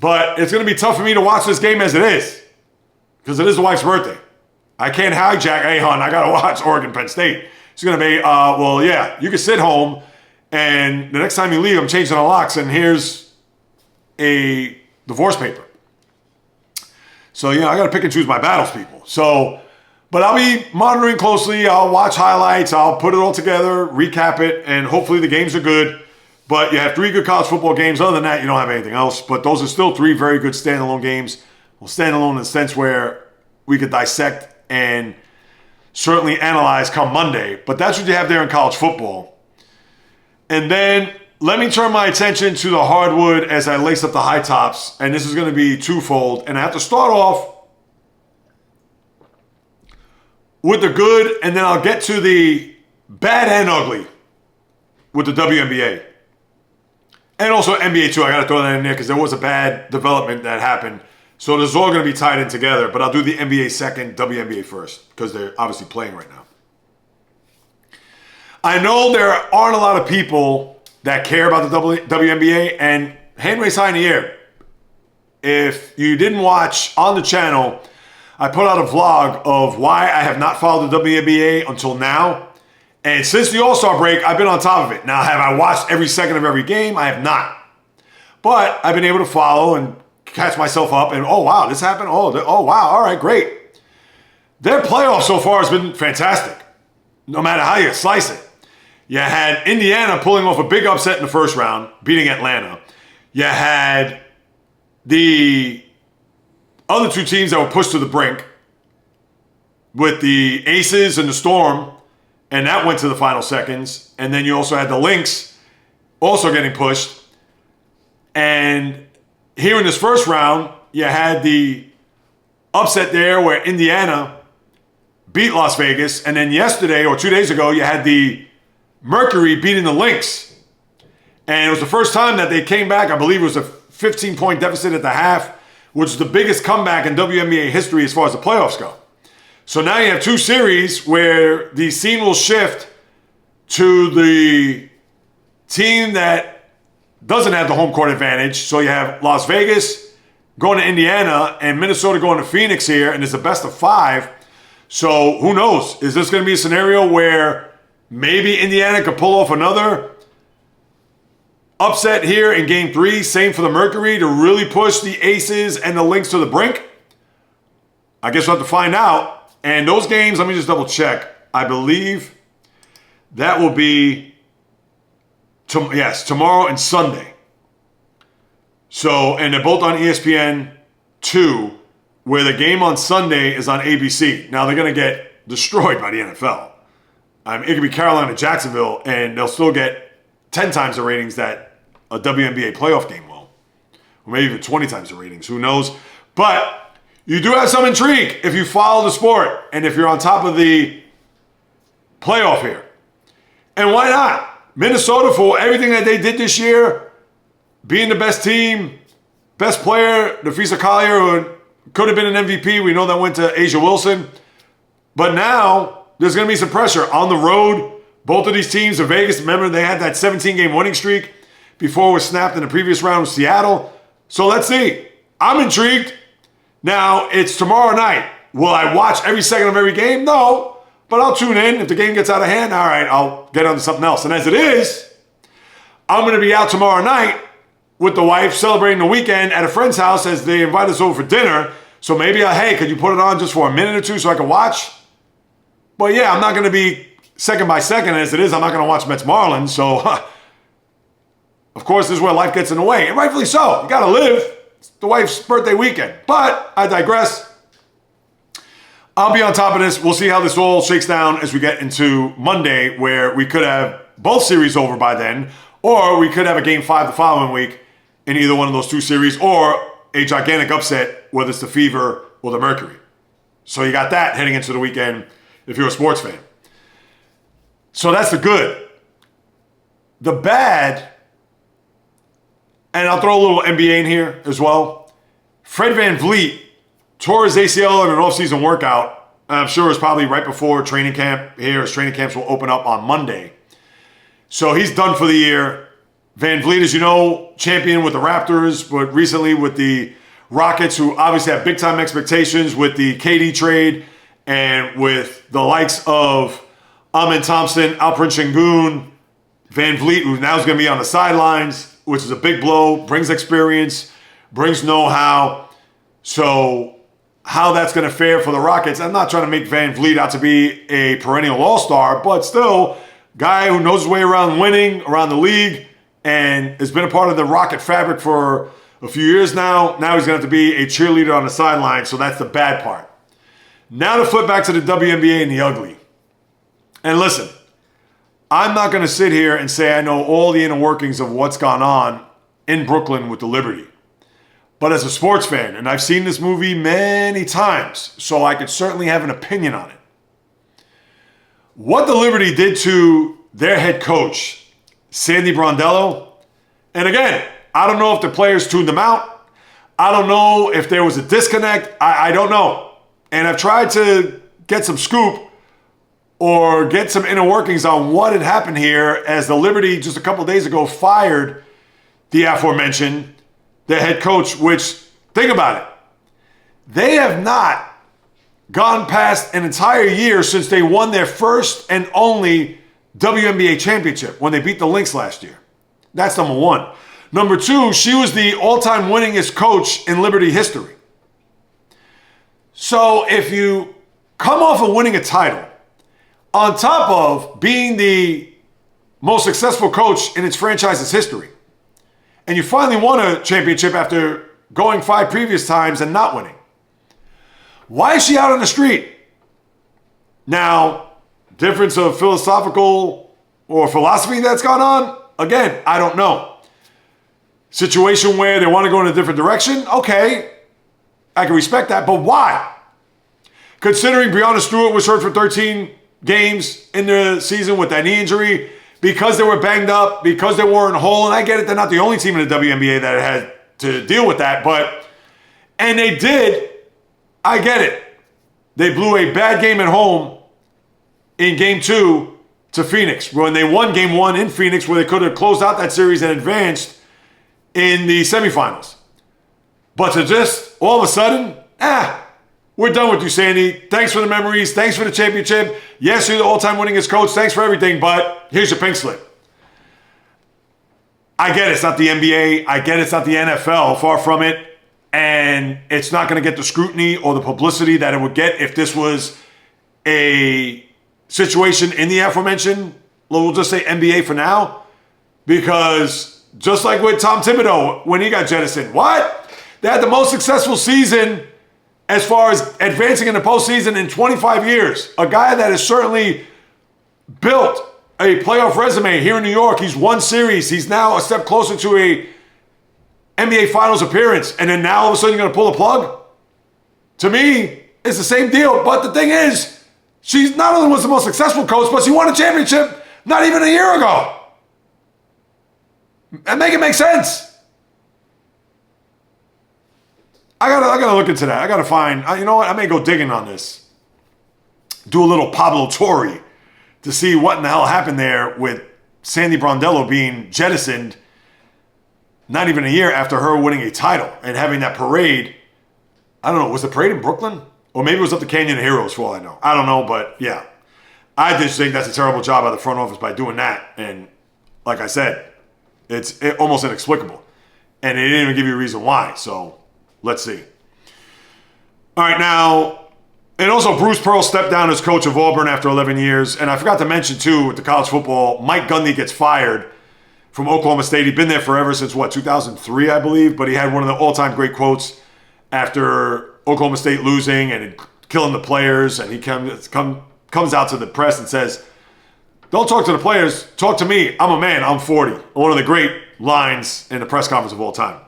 But it's going to be tough for me to watch this game as it is. Because it is the wife's birthday. I can't hijack, hey, hon, I got to watch Oregon Penn State. It's going to be, well, yeah, you can sit home. And the next time you leave, I'm changing the locks. And here's a divorce paper. So, I got to pick and choose my battles, people. So, but I'll be monitoring closely. I'll watch highlights. I'll put it all together, recap it, and hopefully the games are good. But you have 3 good college football games. Other than that, you don't have anything else. But those are still 3 very good standalone games. Well, standalone in the sense where we could dissect and certainly analyze come Monday. But that's what you have there in college football. And then let me turn my attention to the hardwood as I lace up the high tops. And this is going to be twofold. And I have to start off with the good, and then I'll get to the bad and ugly with the WNBA. And also NBA too. I got to throw that in there because there was a bad development that happened. So this is all going to be tied in together. But I'll do the NBA second, WNBA first, because they're obviously playing right now. I know there aren't a lot of people that care about the WNBA, and hand raise high in the air. If you didn't watch on the channel, I put out a vlog of why I have not followed the WNBA until now. And since the All-Star break, I've been on top of it. Now, have I watched every second of every game? I have not. But I've been able to follow and catch myself up and, oh, wow, this happened? Oh, wow, all right, great. Their playoff so far has been fantastic, no matter how you slice it. You had Indiana pulling off a big upset in the first round, beating Atlanta. You had the other 2 teams that were pushed to the brink with the Aces and the Storm, and that went to the final seconds. And then you also had the Lynx also getting pushed. And here in this first round, you had the upset there where Indiana beat Las Vegas. And then yesterday or 2 days ago, you had the Mercury beating the Lynx. And it was the first time that they came back. I believe it was a 15-point deficit at the half, which is the biggest comeback in WNBA history as far as the playoffs go. So now you have 2 series where the scene will shift to the team that doesn't have the home court advantage. So you have Las Vegas going to Indiana and Minnesota going to Phoenix here, and it's a best of 5. So who knows? Is this going to be a scenario where maybe Indiana could pull off another upset here in Game 3? Same for the Mercury to really push the Aces and the Lynx to the brink? I guess we'll have to find out. And those games, let me just double check. I believe that will be, tomorrow and Sunday. So, and they're both on ESPN 2, where the game on Sunday is on ABC. Now, they're going to get destroyed by the NFL. It could be Carolina, Jacksonville, and they'll still get 10 times the ratings that a WNBA playoff game will. Or maybe even 20 times the ratings. Who knows? But you do have some intrigue if you follow the sport and if you're on top of the playoff here. And why not? Minnesota, for everything that they did this year, being the best team, best player, Nafisa Collier, who could have been an MVP. We know that went to Asia Wilson. But now there's going to be some pressure on the road. Both of these teams are Vegas. Remember, they had that 17-game winning streak before it was snapped in the previous round with Seattle. So let's see. I'm intrigued. Now, it's tomorrow night. Will I watch every second of every game? No. But I'll tune in. If the game gets out of hand, all right, I'll get on to something else. And as it is, I'm going to be out tomorrow night with the wife celebrating the weekend at a friend's house as they invite us over for dinner. So maybe, hey, could you put it on just for a minute or two so I can watch? But yeah, I'm not going to be second by second. As it is, I'm not going to watch Mets Marlins. So, of course, this is where life gets in the way. And rightfully so. You got to live. It's the wife's birthday weekend. But I digress. I'll be on top of this. We'll see how this all shakes down as we get into Monday, where we could have both series over by then, or we could have a Game 5 the following week in either one of those 2 series, or a gigantic upset, whether it's the Fever or the Mercury. So you got that heading into the weekend if you're a sports fan. So that's the good. The bad, and I'll throw a little NBA in here as well. Fred VanVleet tore his ACL in an off-season workout. I'm sure it was probably right before training camp here, as training camps will open up on Monday. So he's done for the year. Van Vliet, as you know, champion with the Raptors, but recently with the Rockets, who obviously have big-time expectations with the KD trade and with the likes of Amen Thompson, Alperen Şengün, Van Vliet, who now is going to be on the sidelines, which is a big blow, brings experience, brings know-how. So how that's going to fare for the Rockets, I'm not trying to make Van Vliet out to be a perennial all-star, but still, guy who knows his way around winning, around the league, and has been a part of the Rocket fabric for a few years now. Now he's going to have to be a cheerleader on the sideline, so that's the bad part. Now to flip back to the WNBA and the ugly. And listen, I'm not going to sit here and say I know all the inner workings of what's gone on in Brooklyn with the Liberty. But as a sports fan, and I've seen this movie many times, so I could certainly have an opinion on it. What the Liberty did to their head coach, Sandy Brondello, and again, I don't know if the players tuned them out. I don't know if there was a disconnect. I don't know. And I've tried to get some scoop or get some inner workings on what had happened here as the Liberty just a couple of days ago fired the aforementioned, the head coach, which, think about it, they have not gone past an entire year since they won their first and only WNBA championship when they beat the Lynx last year. That's number one. Number two, she was the all-time winningest coach in Liberty history. So if you come off of winning a title, on top of being the most successful coach in its franchise's history, and you finally won a championship after going 5 previous times and not winning, why is she out on the street? Now, difference of philosophical or philosophy that's gone on? Again, I don't know. Situation where they want to go in a different direction? Okay, I can respect that, but why? Considering Breonna Stewart was hurt for 13 games in the season with that knee injury, because they were banged up, because they weren't whole, and I get it, they're not the only team in the WNBA that had to deal with that, and they did, I get it. They blew a bad game at home in Game 2 to Phoenix, when they won Game 1 in Phoenix, where they could have closed out that series and advanced in the semifinals. But to just, all of a sudden, we're done with you, Sandy. Thanks for the memories. Thanks for the championship. Yes, you're the all-time winningest coach. Thanks for everything, but here's your pink slip. I get it. It's not the NBA. I get it's not the NFL. Far from it. And it's not going to get the scrutiny or the publicity that it would get if this was a situation in the aforementioned, we'll just say NBA for now, because just like with Tom Thibodeau when he got jettisoned, what? They had the most successful season as far as advancing in the postseason in 25 years. A guy that has certainly built a playoff resume here in New York. He's won series. He's now a step closer to a NBA Finals appearance. And then now all of a sudden you're going to pull the plug? To me, it's the same deal. But the thing is, she not only was the most successful coach, but she won a championship not even a year ago. And make it make sense. I gotta look into that. I gotta find, you know what? I may go digging on this. Do a little Pablo Torre to see what in the hell happened there with Sandy Brondello being jettisoned not even a year after her winning a title and having that parade. I don't know, was the parade in Brooklyn? Or maybe it was up the Canyon of Heroes for all I know. I don't know, but yeah. I just think that's a terrible job by the front office by doing that. And like I said, it's almost inexplicable. And they didn't even give you a reason why. So let's see. All right, now, and also Bruce Pearl stepped down as coach of Auburn after 11 years. And I forgot to mention, too, with the college football, Mike Gundy gets fired from Oklahoma State. He'd been there forever since, 2003, I believe. But he had one of the all-time great quotes after Oklahoma State losing and killing the players. And he comes out to the press and says, "Don't talk to the players, talk to me. I'm a man, I'm 40. One of the great lines in the press conference of all time.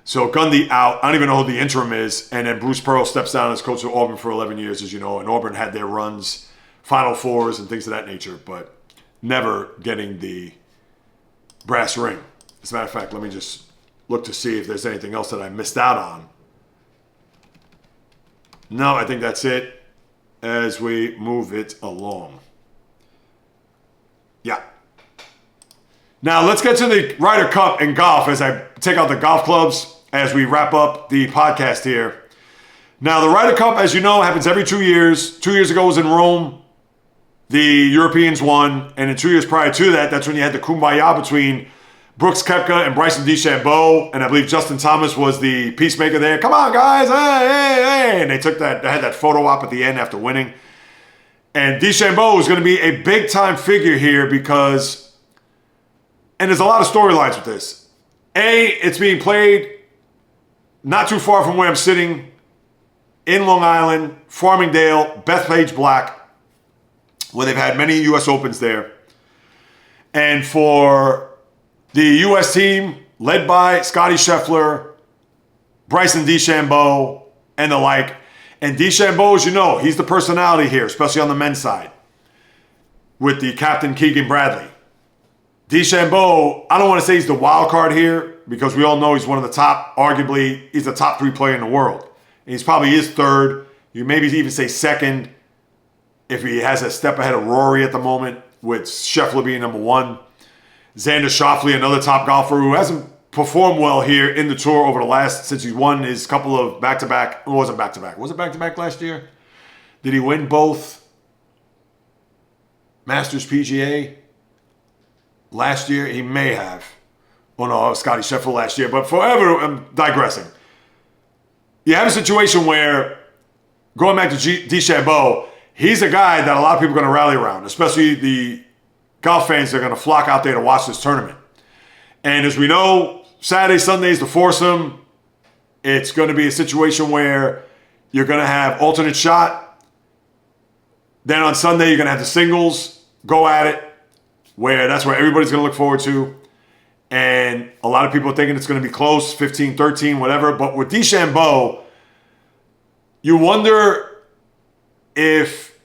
So Gundy out. I don't even know who the interim is. And then Bruce Pearl steps down as coach of Auburn for 11 years, as you know. And Auburn had their runs, Final Fours and things of that nature, but never getting the brass ring. As a matter of fact, let me just look to see if there's anything else that I missed out on. No, I think that's it as we move it along. Yeah. Now, let's get to the Ryder Cup in golf as I take out the golf clubs as we wrap up the podcast here. Now, the Ryder Cup, as you know, happens every 2 years. 2 years ago was in Rome. The Europeans won. And in 2 years prior to that, that's when you had the kumbaya between Brooks Koepka and Bryson DeChambeau. And I believe Justin Thomas was the peacemaker there. Come on, guys. Hey, hey, hey. And they had that photo op at the end after winning. And DeChambeau is going to be a big-time figure here because... And there's a lot of storylines with this. A, it's being played not too far from where I'm sitting in Long Island, Farmingdale, Bethpage Black, where they've had many U.S. Opens there. And for the U.S. team, led by Scottie Scheffler, Bryson DeChambeau, and the like. And DeChambeau, as you know, he's the personality here, especially on the men's side, with the captain Keegan Bradley. DeChambeau, I don't want to say he's the wild card here because we all know he's one of the top, arguably, he's the top 3 player in the world. And he's probably his third. You maybe even say second if he has a step ahead of Rory at the moment, with Scheffler being number 1. Xander Schauffele, another top golfer who hasn't performed well here in the tour over the last, since he won his couple of back-to-back. It wasn't back-to-back. Was it back-to-back last year? Did he win both Masters PGA? Last year, he may have. Oh, no, it was Scottie Scheffler last year. But forever, I'm digressing. You have a situation where, going back to DeChambeau, he's a guy that a lot of people are going to rally around, especially the golf fans that are going to flock out there to watch this tournament. And as we know, Saturday, Sunday is the foursome. It's going to be a situation where you're going to have alternate shot. Then on Sunday, you're going to have the singles go at it, where that's where everybody's going to look forward to. And a lot of people are thinking it's going to be close, 15-13, whatever. But with DeChambeau, you wonder if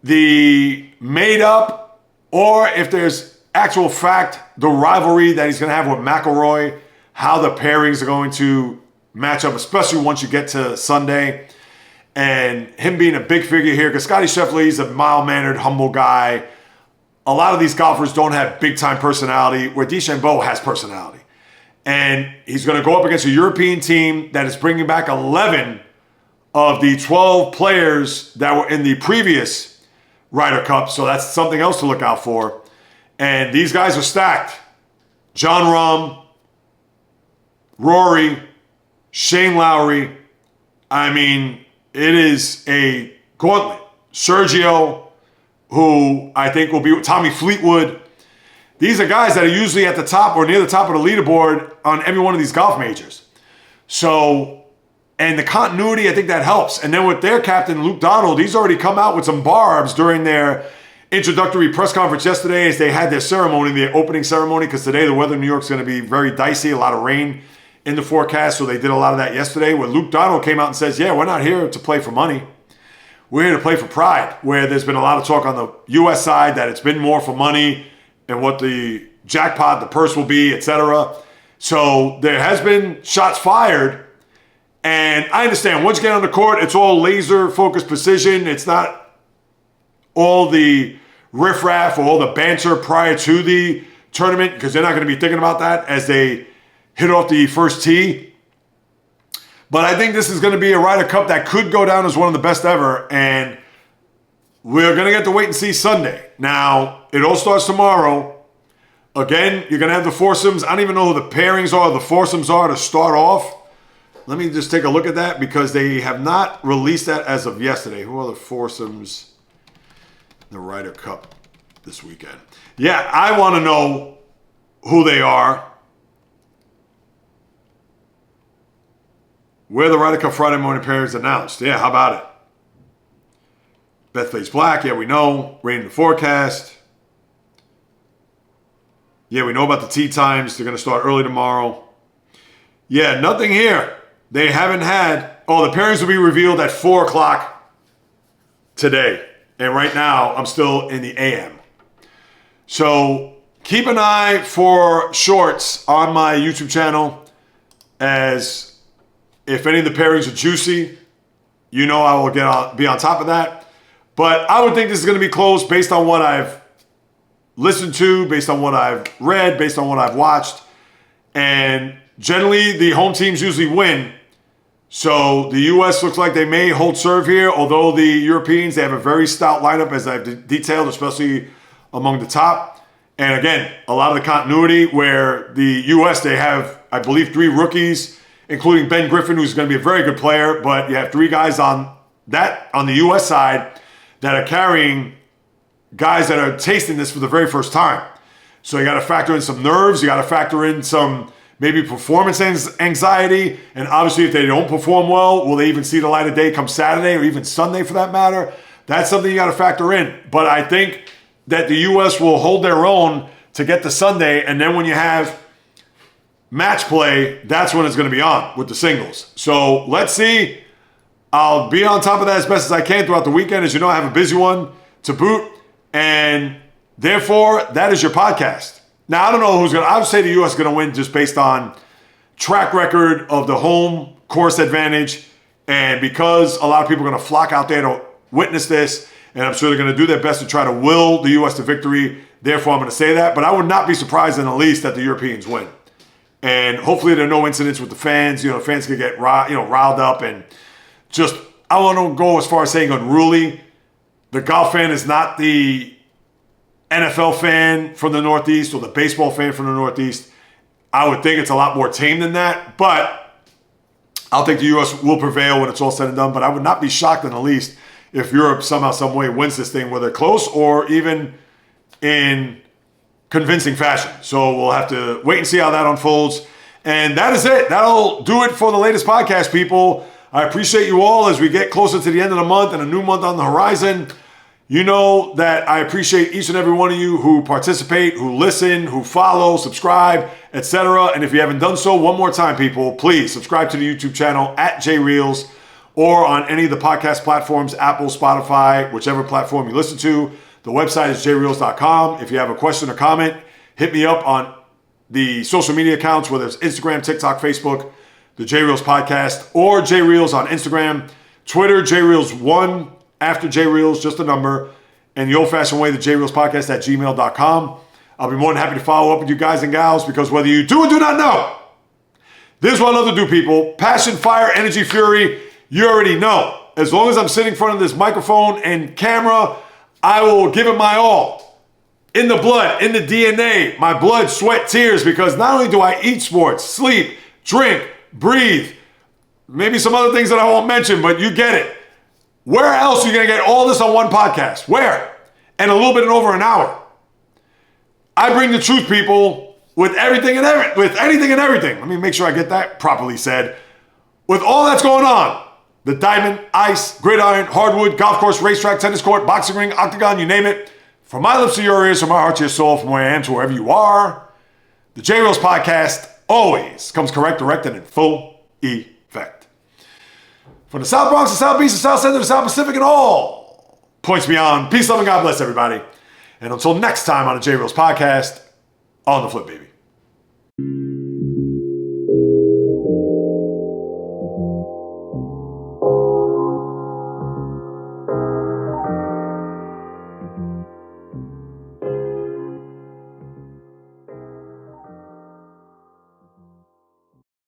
the made up or if there's actual fact, the rivalry that he's going to have with McIlroy, how the pairings are going to match up, especially once you get to Sunday. And him being a big figure here, because Scottie Scheffler, he's a mild-mannered, humble guy. A lot of these golfers don't have big-time personality, where DeChambeau has personality. And he's going to go up against a European team that is bringing back 11 of the 12 players that were in the previous Ryder Cup. So that's something else to look out for. And these guys are stacked. Jon Rahm, Rory, Shane Lowry. I mean, it is a gauntlet. Sergio, who I think will be Tommy Fleetwood. These are guys that are usually at the top or near the top of the leaderboard on every one of these golf majors. So, and the continuity, I think that helps. And then with their captain, Luke Donald, he's already come out with some barbs during their introductory press conference yesterday as they had their ceremony, their opening ceremony, because today the weather in New York is going to be very dicey, a lot of rain in the forecast. So they did a lot of that yesterday, where Luke Donald came out and says, yeah, we're not here to play for money. We're here to play for pride, where there's been a lot of talk on the U.S. side that it's been more for money and what the jackpot, the purse will be, etc. So there has been shots fired. And I understand, once you get on the court, it's all laser-focused precision. It's not all the riffraff or all the banter prior to the tournament, because they're not going to be thinking about that as they hit off the first tee. But I think this is going to be a Ryder Cup that could go down as one of the best ever. And we're going to get to wait and see Sunday. Now, it all starts tomorrow. Again, you're going to have the foursomes. I don't even know who the pairings are, the foursomes are to start off. Let me just take a look at that, because they have not released that as of yesterday. Who are the foursomes in the Ryder Cup this weekend? Yeah, I want to know who they are. Where the Ryder Cup Friday morning pairings announced. Yeah, how about it? Bethpage Black, yeah, we know. Rain in the forecast. Yeah, we know about the tee times. They're going to start early tomorrow. Yeah, nothing here. They haven't had... Oh, the pairings will be revealed at 4 o'clock today. And right now, I'm still in the AM. So keep an eye for shorts on my YouTube channel, as if any of the pairings are juicy, you know I will be on top of that. But I would think this is going to be close based on what I've listened to, based on what I've read, based on what I've watched. And generally, the home teams usually win. So the U.S. looks like they may hold serve here, although the Europeans, they have a very stout lineup, as I've detailed, especially among the top. And again, a lot of the continuity where the U.S., they have, I believe, 3 rookies, including Ben Griffin, who's going to be a very good player. But you have 3 guys on the U.S. side that are carrying guys that are tasting this for the very first time. So you got to factor in some nerves. You got to factor in some maybe performance anxiety. And obviously, if they don't perform well, will they even see the light of day come Saturday or even Sunday for that matter? That's something you got to factor in. But I think that the U.S. will hold their own to get to Sunday. And then when you have match play, that's when it's going to be on with the singles. So let's see. I'll be on top of that as best as I can throughout the weekend. As you know, I have a busy one to boot. And therefore, that is your podcast. Now, I don't know who's going to... I would say the U.S. is going to win just based on track record of the home course advantage. And because a lot of people are going to flock out there to witness this, and I'm sure they're going to do their best to try to will the U.S. to victory. Therefore, I'm going to say that. But I would not be surprised in the least that the Europeans win. And hopefully there are no incidents with the fans. You know, fans can get riled up and just... I want to go as far as saying unruly. The golf fan is not the NFL fan from the Northeast or the baseball fan from the Northeast. I would think it's a lot more tame than that, but I'll think the U.S. will prevail when it's all said and done. But I would not be shocked in the least if Europe somehow, some way wins this thing, whether close or even in convincing fashion. So we'll have to wait and see how that unfolds. And that is it. That'll do it for the latest podcast, people. I appreciate you all as we get closer to the end of the month and a new month on the horizon. You know that I appreciate each and every one of you who participate, who listen, who follow, subscribe, etc. And if you haven't done so, one more time, people, please subscribe to the YouTube channel at JAYREELZ or on any of the podcast platforms, Apple, Spotify, whichever platform you listen to. The website is jayreelz.com. If you have a question or comment, hit me up on the social media accounts, whether it's Instagram, TikTok, Facebook, the JAYREELZ Podcast, or JAYREELZ on Instagram, Twitter, JAYREELZ1, after JAYREELZ, just a number, and the old-fashioned way, the JAYREELZ Podcast at gmail.com. I'll be more than happy to follow up with you guys and gals, because whether you do or do not know, this is what I love to do, people. Passion, fire, energy, fury, you already know. As long as I'm sitting in front of this microphone and camera, I will give it my all. In the blood, in the DNA, my blood, sweat, tears, because not only do I eat sports, sleep, drink, breathe, maybe some other things that I won't mention, but you get it. Where else are you going to get all this on one podcast? Where? And a little bit in over an hour. I bring the truth, people, with everything and with anything and everything. Let me make sure I get that properly said. With all that's going on, the diamond, ice, gridiron, hardwood, golf course, racetrack, tennis court, boxing ring, octagon, you name it. From my lips to your ears, from my heart to your soul, from where I am to wherever you are, the JAYREELZ Podcast always comes correct, direct, and in full effect. From the South Bronx, the South Beach, the South Center, the South Pacific, and all points beyond. Peace, love, and God bless everybody. And until next time on the JAYREELZ Podcast, on the flip, baby.